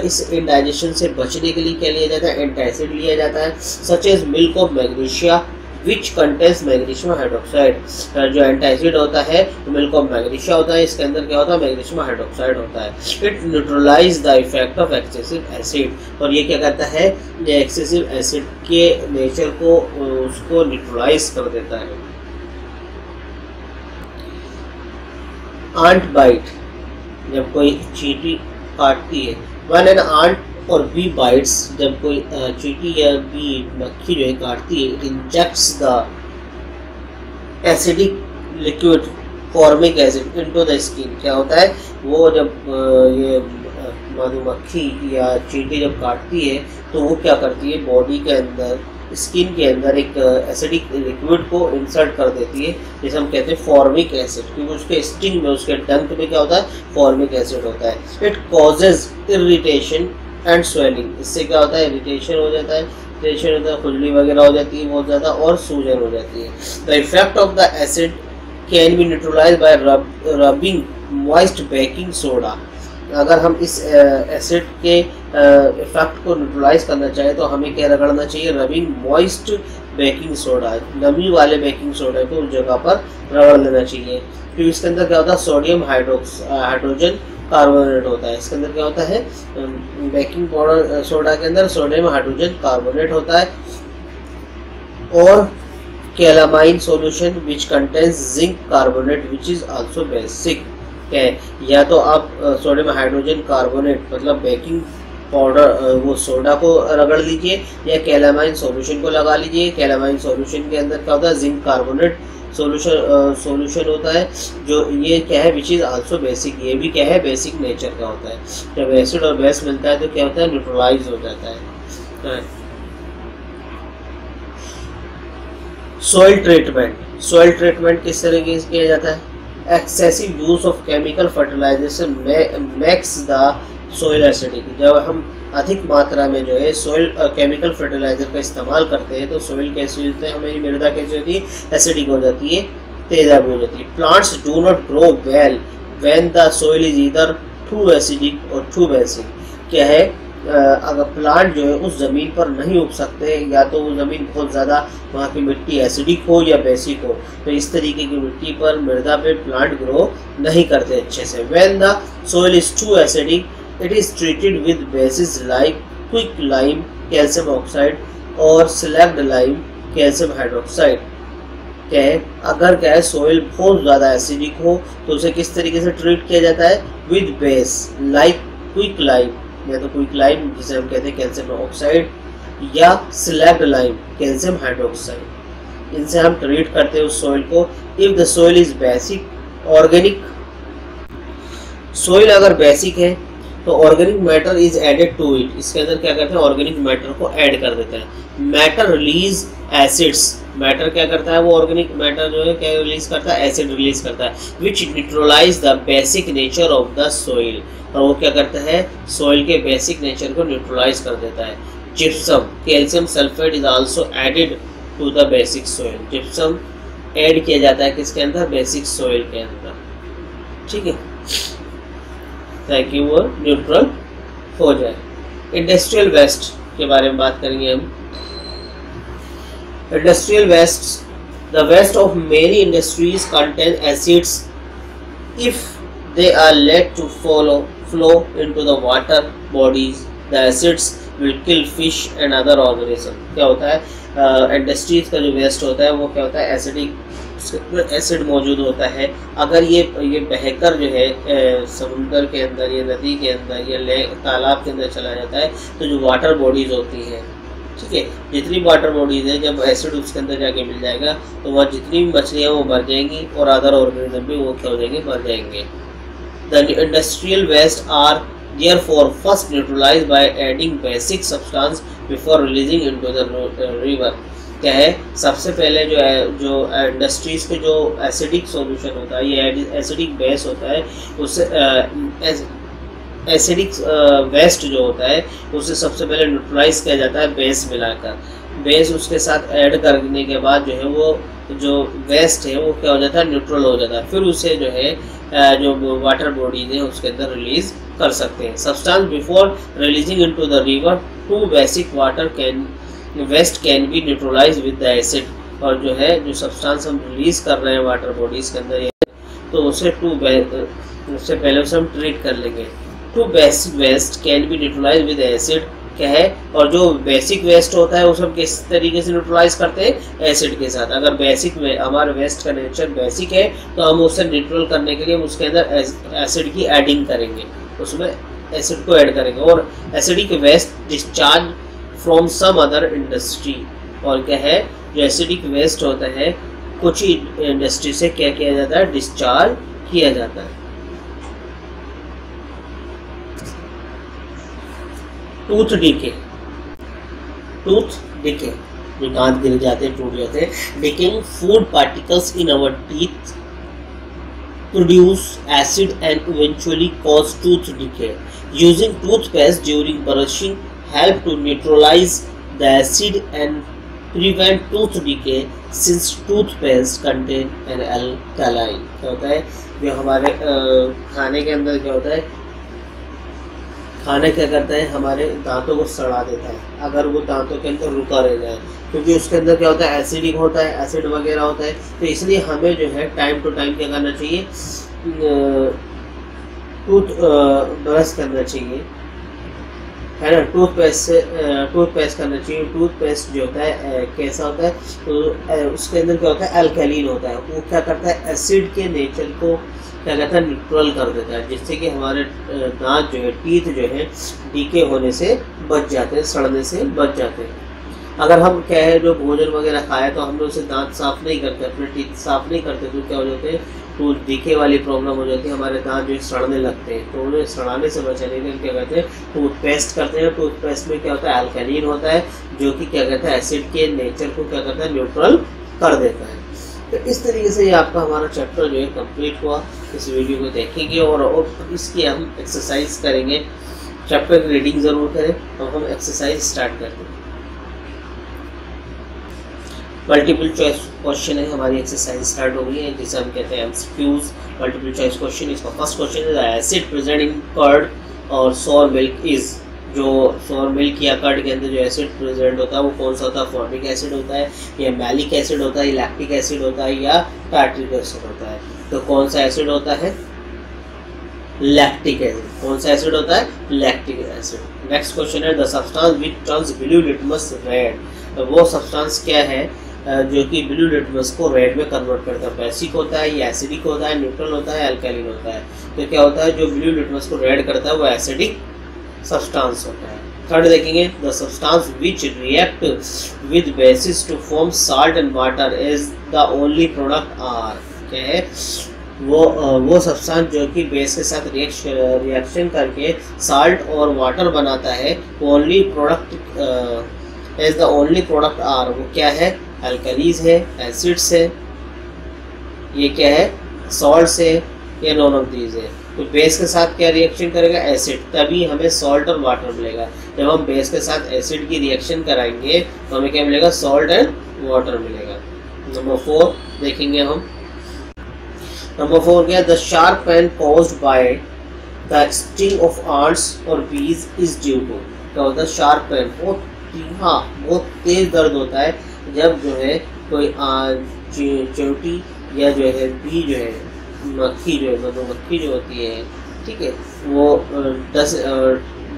इस इंडाइजेशन से बचने के लिए क्या लिया जाता है, एंटासिड लिया जाता है, such as milk of magnesia which contains magnesium hydroxide, जो एंटासिड होता है मिल्क ऑफ मैग्नीशिया होता है, इसके अंदर क्या होता है, मैग्नीशियम हाइड्रोक्साइड होता है। It neutralise the effect of excessive acid, और ये क्या करता है, ये एक्सेसिव एसिड के नेचर को उसको न्यूट्रलाइज कर देता है। आंट बाइट, जब कोई चींटी काटती है। व्हेन एन आंट और बी बाइट्स, जब कोई चींटी या बी मक्खी जो है काटती है, it injects the acidic liquid formic acid into the skin. क्या होता है, वो जब ये मधुमक्खी या चींटी जब काटती है तो वो क्या करती है, बॉडी के अंदर, स्किन के अंदर एक एसिडिक लिक्विड को इंसर्ट कर देती है, जिसे हम कहते हैं फॉर्मिक एसिड, क्योंकि उसके स्टिंग में, उसके डंक में क्या होता है, फॉर्मिक एसिड होता है। It causes irritation and swelling, इससे क्या होता है, इरिटेशन हो जाता है, इरिटेशन होता है, खुजली वगैरह हो जाती है बहुत ज़्यादा, और सूजन हो जाती है। The effect of the acid can be neutralise by rubbing moist baking soda. अगर हम इस एसिड के इफेक्ट को न्यूट्रलाइज करना चाहें तो हमें क्या रगड़ना चाहिए, रबिंग मॉइस्ट बेकिंग सोडा, नमी वाले बेकिंग सोडा को उस जगह पर रगड़ लेना चाहिए। क्योंकि इसके अंदर क्या होता है, सोडियम हाइड्रोजन कार्बोनेट होता है। इसके अंदर क्या होता है, बेकिंग पाउडर सोडा के अंदर सोडियम हाइड्रोजन कार्बोनेट होता है, और calamine solution which contains zinc carbonate which is also basic है। या तो आप सोडियम हाइड्रोजन कार्बोनेट मतलब बेकिंग पाउडर वो सोडा को रगड़ लीजिए, या कैलामाइन सॉल्यूशन को लगा लीजिए। कैलामाइन सॉल्यूशन के अंदर क्या होता है, जिंक कार्बोनेट सॉल्यूशन होता है, जो ये क्या है, विच इज आल्सो बेसिक, ये भी क्या है, बेसिक नेचर का होता है। जब एसिड और बेस मिलता है तो क्या होता है, न्यूट्रलाइज हो जाता है। सॉइल ट्रीटमेंट, सॉइल ट्रीटमेंट किस तरीके से किया जाता है, excessive use of chemical fertilisation makes the soil acidic. जब हम अधिक मात्रा में जो है सोइल केमिकल फर्टिलाइजर का इस्तेमाल करते हैं तो सोइल कैसी होती है, हमारी मृदा कैसी होती है, एसिडिक हो जाती है, तेजाब हो जाती है। Plants do not grow well when the soil is either too acidic और टू बेसिक। क्या है, अगर प्लांट जो है उस ज़मीन पर नहीं उग सकते, या तो वो ज़मीन बहुत ज़्यादा वहाँ की मिट्टी एसिडिक हो या बेसिक हो, तो इस तरीके की मिट्टी पर, मृदा पे प्लांट ग्रो नहीं करते अच्छे से। When the soil is too acidic it is treated with bases like quick lime calcium oxide और स्लैग्ड लाइम कैल्शियम हाइड्रोक्साइड। क्या है, अगर क्या है सोइल बहुत ज़्यादा एसिडिक हो तो उसे किस तरीके से ट्रीट किया जाता है, with base like quick lime, या तो क्विक लाइम जिसे हम कहते हैं कैल्शियम ऑक्साइड, या स्लैग्ड लाइम कैल्शियम हाइड्रोक्साइड। इनसे हम ट्रीट करते हैं उस सोइल को। If the soil is basic organic, soil अगर बेसिक है तो organic matter is added to it, इसके अंदर क्या करते हैं, ऑर्गेनिक मैटर को ऐड कर देते हैं। मैटर रिलीज एसिड्स, मैटर क्या करता है, वो ऑर्गेनिक मैटर जो है क्या रिलीज करता है, एसिड रिलीज करता है, which neutralize the basic nature of the soil, और वो क्या करता है, सोइल के बेसिक नेचर को न्यूट्रलाइज कर देता है। Gypsum, calcium sulphate is also added to the basic soil, gypsum add किया जाता है किसके अंदर, बेसिक सोइल के अंदर। ठीक है, ताकि वो न्यूट्रल हो जाए। इंडस्ट्रियल वेस्ट के बारे में बात करेंगे हम। Industrial waste, the waste of many industries contain acids if they are let to flow into the water bodies, the acids will kill fish and other organism। क्या होता है, इंडस्ट्रीज का जो वेस्ट होता है वो क्या होता है, एसिडिक एसिड मौजूद होता है। अगर ये बहकर जो है समुद्र के अंदर या नदी के अंदर या तालाब के अंदर चला जाता है तो जो वाटर बॉडीज होती हैं, ठीक है, जितनी वाटर बॉडीज है, जब एसिड उसके अंदर जाके मिल जाएगा तो वह जितनी भी मछलियाँ वो मर जाएंगी और अदर ऑर्गेनिज्म भी वो क्या हो जाएंगे, मर जाएंगे। The industrial waste are therefore first neutralized by adding basic substance before releasing into the river। क्या है, सबसे पहले जो है, जो इंडस्ट्रीज के जो एसिडिक सॉल्यूशन होता है, ये एसिडिक बेस होता है, उससे एसिडिक वेस्ट जो होता है उसे सबसे पहले न्यूट्रलाइज किया जाता है बेस मिलाकर। बेस उसके साथ ऐड करने के बाद जो है वो जो वेस्ट है वो क्या हो जाता है, न्यूट्रल हो जाता है। फिर उसे जो है जो वाटर बॉडीज है उसके अंदर रिलीज कर सकते हैं। Substance before releasing into the river to basic water can waste can be neutralise with the acid. और जो है जो सब्सटेंस हम रिलीज कर रहे हैं वाटर बॉडीज के अंदर तो उसे उससे पहले उसे हम ट्रीट कर लेंगे। To basic waste can be neutralise with acid क्या है, और जो बेसिक वेस्ट होता है उसे हम किस तरीके से न्यूट्रलाइज करते हैं, एसिड के साथ। अगर बेसिक में हमारे वेस्ट का नेचर बेसिक है तो हम उसे न्यूट्रल करने के लिए हम उसके अंदर एसिड की एडिंग करेंगे, उसमें एसिड को ऐड करेंगे। और acidic waste discharge from some other industry, और क्या है, जो एसिडिक वेस्ट होता है कुछ इंडस्ट्री से क्या किया जाता है, डिस्चार्ज किया जाता है। टूथ डीके, टूथ डीके, जो दांत गिर जाते हैं, टूट जाते हैं। Decaying food particles in our teeth produce acid and eventually cause tooth decay. Using toothpaste during brushing help to neutralize the acid and prevent tooth decay since toothpaste contain an alkaline. क्या होता है, जो हमारे खाने के अंदर क्या होता है, खाना क्या करता है, हमारे दांतों को सड़ा देता है अगर वो दांतों के अंदर रुका रह जाए, क्योंकि उसके अंदर क्या होता है, एसिडिक होता है, एसिड वगैरह होता है। तो इसलिए हमें जो है टाइम टू टाइम क्या करना चाहिए, टूथ ब्रश करना चाहिए, है ना, टूथपेस्ट करना चाहिए। टूथपेस्ट जो होता है कैसा होता है, तो उसके अंदर क्या होता है, अल्कलीन होता है। वो क्या करता है, एसिड के नेचर को क्या कहता है, न्यूट्रल कर देता है, जिससे कि हमारे दांत जो है, टीथ जो है, डीके होने से बच जाते हैं, सड़ने से बच जाते हैं। अगर हम क्या है, जो भोजन वगैरह खाए तो हम लोग उसे दांत साफ नहीं करते, अपने टीथ साफ नहीं करते, तो क्या हो जाते हैं, तो डीके वाली प्रॉब्लम हो जाती है, हमारे दांत जो सड़ने लगते हैं। तो उन्हें सड़ाने से बचाने के लिए क्या कहते हैं, टूथपेस्ट करते हैं। टूथपेस्ट में क्या होता है, अल्कलीन होता है, जो कि क्या कहता है, एसिड के नेचर को क्या करता है, न्यूट्रल कर देता है। तो इस तरीके से ये आपका हमारा चैप्टर जो है कंप्लीट हुआ। इस वीडियो को देखेंगे और इसकी हम एक्सरसाइज करेंगे। चैप्टर की रीडिंग ज़रूर करें, तो हम एक्सरसाइज स्टार्ट करते हैं। मल्टीपल चॉइस क्वेश्चन है, हमारी एक्सरसाइज स्टार्ट हो गई है, जिसे हम कहते हैं एमसीक्यूज मल्टीपल चॉइस क्वेश्चन। इसका फर्स्ट क्वेश्चन है, एसिड प्रेजेंट इन कर्ड और सोर मिल्क इज, जो सोर मिल्क या कर्ड के अंदर जो एसिड प्रेजेंट होता है वो कौन सा होता है, फॉर्मिक एसिड होता है, या मैलिक एसिड होता है, लैक्टिक एसिड होता है, या टार्ट्रिक एसिड होता है। तो कौन सा एसिड होता है, लैक्टिक एसिड। कौन सा एसिड होता है, लैक्टिक एसिड। नेक्स्ट क्वेश्चन है, the substance which turns blue litmus red, तो वो सब्सटेंस क्या है जो कि ब्लू लिटमस को रेड में कन्वर्ट करता है, बेसिक होता है, या एसिडिक होता है, न्यूट्रल होता है, अल्कलीन होता है। तो क्या होता है, जो ब्लू लिटमस को रेड करता है वो एसिडिक सब्सटेंस होता है। थर्ड देखेंगे, the substance which react with bases to form salt and water is the only product are, क्या है, वो सब्सटेंस जो कि बेस के साथ रिएक्शन करके साल्ट और वाटर बनाता है, वो only product is the only product are, वो क्या है, अल्कलीज है, एसिड्स है, ये क्या है, सॉल्ट्स है, या नॉन ऑफ दीज है। तो बेस के साथ क्या रिएक्शन करेगा, एसिड, तभी हमें सॉल्ट और वाटर मिलेगा। जब हम बेस के साथ एसिड की रिएक्शन कराएंगे तो हमें क्या मिलेगा, सॉल्ट एंड वाटर मिलेगा। नंबर 4 देखेंगे हम। नंबर 4 क्या, the sharp pain caused by the sting of ants और बीज इज ड्यू टू, क्या होता है, शार्प पेन, बहुत तेज दर्द होता है जब जो है कोई चींटी या जो है बी जो है, मक्खी जो है, मधुमक्खी जो होती है, ठीक है, वो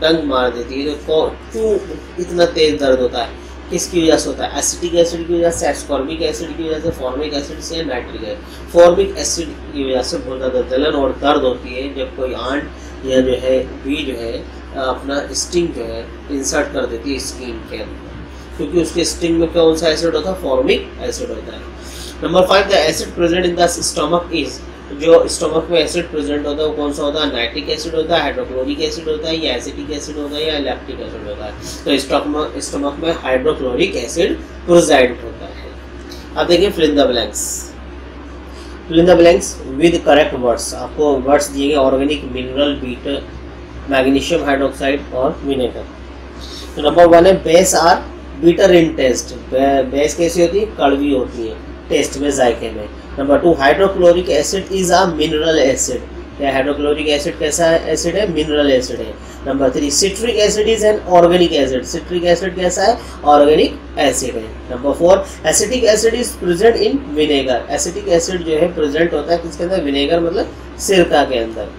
डंक मार देती है। तो क्यों इतना तेज दर्द होता है, किसकी वजह से होता है, एसिटिक एसिड की वजह से, एस्कॉर्बिक एसिड की वजह से, फॉर्मिक एसिड से, या नाइट्रिक एसिड। फॉर्मिक एसिड की वजह से बहुत ज़्यादा जलन और दर्द होती है जब कोई आंट या जो है बी जो है अपना स्टिंग जो है इंसर्ट कर देती है स्किन के अंदर, क्योंकि उसके स्टिंग में कौन सा एसिड होता है, फॉर्मिक एसिड होता है। Number 5, the acid present in the stomach is, जो स्टमक में एसिड प्रेजेंट होता है वो कौन सा होता है, नाइट्रिक एसिड होता है, हाइड्रोक्लोरिक एसिड होता है, या एसिटिक एसिड होता है, या लैक्टिक एसिड होता है। तो स्टमक में हाइड्रोक्लोरिक एसिड प्रेजेंट होता है। अब देखिए fill in the blanks, fill in the blanks with correct words. आपको वर्ड्स दिए गए, organic, mineral, bitter, magnesium hydroxide और विनेगर। तो नंबर 1 है, base are bitter in taste, base कैसी होती है, कड़वी होती है टेस्ट में, जायके में। Number 2, hydrochloric acid is a mineral acid, hydrochloric acid कैसा एसिड है, मिनरल एसिड है। Number 3, citric acid is an organic acid, citric acid कैसा है, ऑर्गेनिक एसिड है। Number 4, acetic acid is present in vinegar, acetic acid जो है present होता है किसके अंदर, विनेगर मतलब सिरका के अंदर।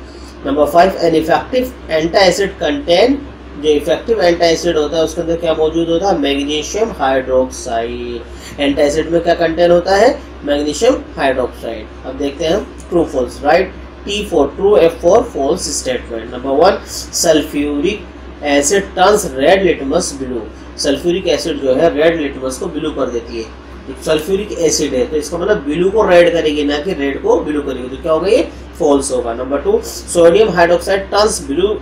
Number 5, an effective anti acid contain जो इफेक्टिव एंटासिड होता है उसके अंदर क्या मौजूद होता है, मैग्नीशियम हाइड्रोक्साइड। एंटासिड में क्या कंटेंट होता है, मैग्नीशियम हाइड्रोक्साइड। अब देखते हैं हम true false. Write T for true, F for false statement. Number 1, sulphuric acid turns red litmus blue. Sulphuric acid जो है रेड लिटमस को ब्लू कर देती है। सल्फ्यूरिक एसिड है तो इसका मतलब ब्लू को रेड करेगी, ना कि रेड को ब्लू करेगी, तो क्या होगा ये फॉल्स होगा। Number 2, sodium hydroxide turns blue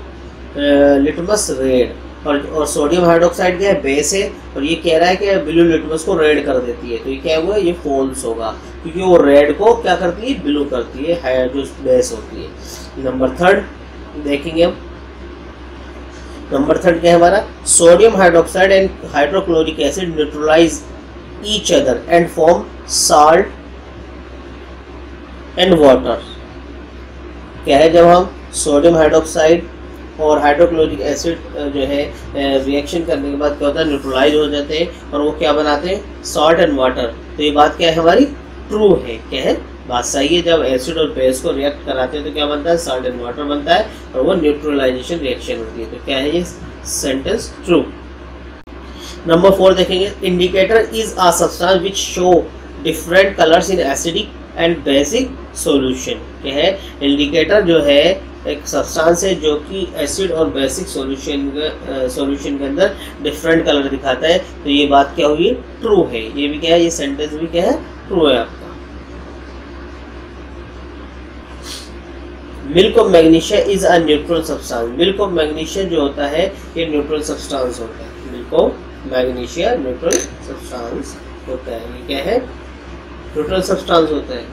litmus red. और सोडियम हाइड्रोक्साइड क्या है, बेस है, और ये कह रहा है कि ब्लू लिटमस को रेड कर देती है, तो ये क्या हुआ, ये फॉल्स होगा, क्योंकि वो रेड को क्या करती है, ब्लू करती है, जो बेस होती है। नंबर 3 देखेंगे हम। नंबर 3 क्या है हमारा, sodium hydroxide and hydrochloric acid neutralize each other and form salt and water. क्या है, जब हम सोडियम हाइड्रोक्साइड और हाइड्रोक्लोरिक एसिड जो है रिएक्शन करने के बाद क्या होता है, न्यूट्रलाइज हो जाते हैं और वो क्या बनाते हैं, सॉल्ट एंड वाटर। तो ये बात क्या है हमारी, ट्रू है। क्या है, बात सही है। जब एसिड और बेस को रिएक्ट कराते हैं तो क्या बनता है, सॉल्ट एंड वाटर बनता है और वो न्यूट्रलाइजेशन रिएक्शन होती है। तो क्या है ये सेंटेंस ट्रू। नंबर 4 देखेंगे, indicator is a substance which show different colours in acidic and basic solution. क्या है, इंडिकेटर जो है एक सब्सटेंस है जो कि एसिड और बेसिक सॉल्यूशन के अंदर डिफरेंट कलर दिखाता है। तो ये बात क्या हुई, ट्रू है। ये भी क्या है, ये सेंटेंस भी क्या है, ट्रू है आपका। Milk of magnesia is a neutral substance. Milk of magnesia जो होता है ये न्यूट्रल सब्सटेंस होता है। Milk of magnesia neutral substance होता है। ये क्या है, न्यूट्रल सब्सटेंस होता है।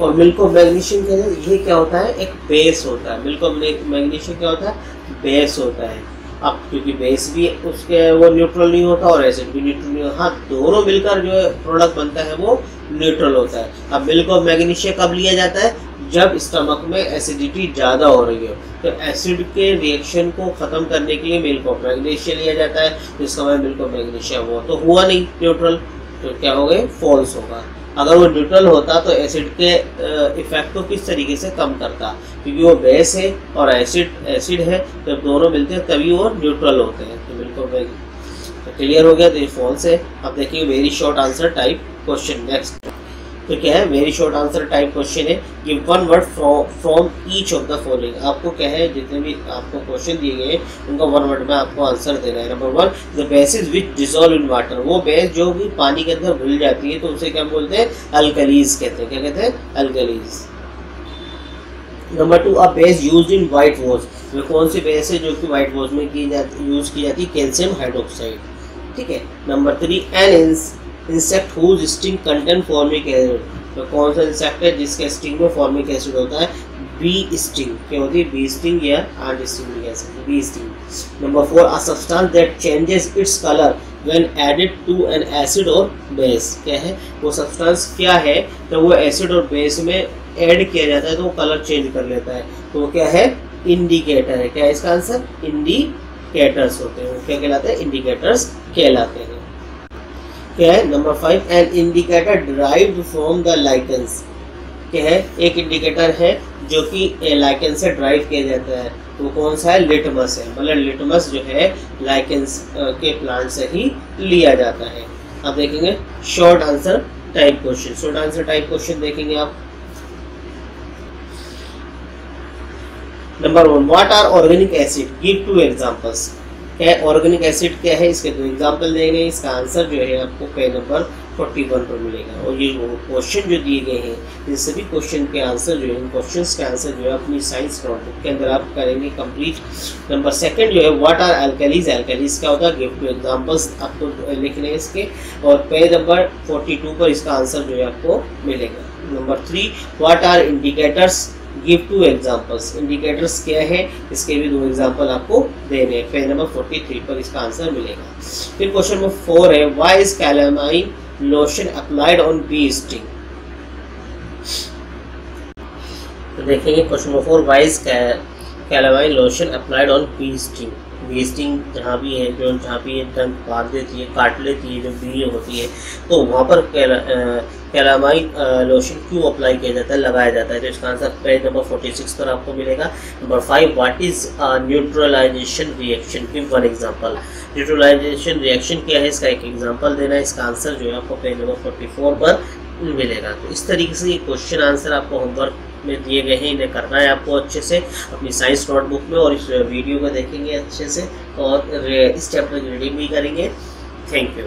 और मिल्क ऑफ मैग्नीशियम के अंदर ये क्या होता है, एक बेस होता है। मिल्क ऑफ मैग्नीशियम क्या होता है, बेस होता है। अब क्योंकि बेस भी उसके वो न्यूट्रल नहीं होता और एसिड भी न्यूट्रल नहीं होता, हाँ दोनों मिलकर जो प्रोडक्ट बनता है वो न्यूट्रल होता है। अब मिल्क ऑफ मैग्नीशियम कब लिया जाता है, जब स्टमक में एसिडिटी ज़्यादा हो रही हो, तो एसिड के रिएक्शन को ख़त्म करने के लिए मिल्क ऑफ मैग्नीशियम लिया जाता है। तो इसका मतलब मिल्क ऑफ मैग्नीशियम वो तो हुआ नहीं न्यूट्रल, तो क्या हो गए, फॉल्स होगा। अगर वो न्यूट्रल होता तो एसिड के इफेक्ट को किस तरीके से कम करता, क्योंकि वो बेस है और एसिड है, जब दोनों मिलते हैं तभी वो न्यूट्रल होते हैं। तो बिल्कुल तो क्लियर हो गया, तो ये फॉल्स है। अब देखिए very short answer type question. Next तो क्या है, very short answer type question है। Give one word from each of the following. आपको क्या है, जितने भी आपको क्वेश्चन दिए गए हैं उनका वन वर्ड में आपको आंसर देना है। Number 1, the bases which dissolve in water. वो बेस जो भी पानी के अंदर घुल जाती है तो उसे क्या बोलते हैं, अल्कलीज कहते हैं। क्या कहते हैं, alkalis. Number 2, a base used in white wash. वे कौन सी बेस है जो कि व्हाइट वॉश में यूज की जाती है, कैल्शियम हाइड्रोक्साइड। ठीक है। Number 3, an insect whose sting contain formic acid. तो कौन सा इंसेक्ट है जिसके स्टिंग में फॉर्मिक एसिड होता है, बी स्टिंग। क्या होती है, बी स्टिंग या आंट स्टिंग भी कह सकते हैं, bee sting. Number 4, a substance that changes its colour when added to an acid और बेस। क्या है, वो सब्सटेंस क्या है, तो वो एसिड और बेस में ऐड किया जाता है तो वो कलर चेंज कर लेता है, तो वो क्या है, इंडिकेटर है। क्या है इसका आंसर, इंडिकेटर्स होते हैं। वो क्या कहलाते हैं, इंडिकेटर्स कहलाते हैं। क्या है, number 5, an indicator derived from the lichens. क्या है, एक इंडिकेटर है जो कि लाइकेंस से ड्राइव किया जाता है, तो कौन सा है, लिटमस है। मतलब लिटमस जो है लाइकेंस के प्लांट से ही लिया जाता है। अब देखेंगे short answer type question. Short answer type question देखेंगे आप। Number 1, what are organic acid, give 2 examples. क्या है, ऑर्गेनिक एसिड क्या है, इसके 2 एग्जांपल देंगे। इसका आंसर जो है आपको पेज नंबर 41 पर मिलेगा। और ये क्वेश्चन जो दिए गए हैं इन सभी क्वेश्चन के आंसर जो है, इन क्वेश्चंस के आंसर जो है अपनी साइंस नोटबुक के अंदर आप करेंगे कंप्लीट। नंबर 2 जो है, व्हाट आर अल्कलीज। अल्कलीज क्या होता है, गिव 2 एग्जांपल्स आपको लिखने हैं इसके, और पेज नंबर 42 पर इसका आंसर जो है आपको मिलेगा। Number 3, what are indicators, give 2 examples. Indicators क्या है, इसके भी 2 एग्जांपल आपको देने हैं। पेज नंबर 43 पर इसका आंसर मिलेगा। फिर क्वेश्चन नंबर 4 है, why is calamine lotion applied on bee sting. तो देखेंगे question number 4, why is calamine lotion applied on bee sting. Bee sting जहाँ भी है, जहाँ भी ये डंक मार देती है, काट लेती है, जो बी होती है, तो वहाँ पर कैलामाइन लोशन क्यों अप्लाई किया जाता है, लगाया जाता है? तो इसका आंसर पेज नंबर 46 पर आपको मिलेगा। Number 5, what is neutralization reaction, give one example. Neutralization reaction क्या है, इसका एक एग्जांपल देना है। इसका आंसर जो है आपको पेज नंबर 44 पर मिलेगा। तो इस तरीके से ये क्वेश्चन आंसर आपको होमवर्क में दिए गए हैं, इन्हें करना है आपको अच्छे से अपनी साइंस नोटबुक में, और इस वीडियो को देखेंगे अच्छे से और इस चैप्टर की रीडिंग भी करेंगे। Thank you.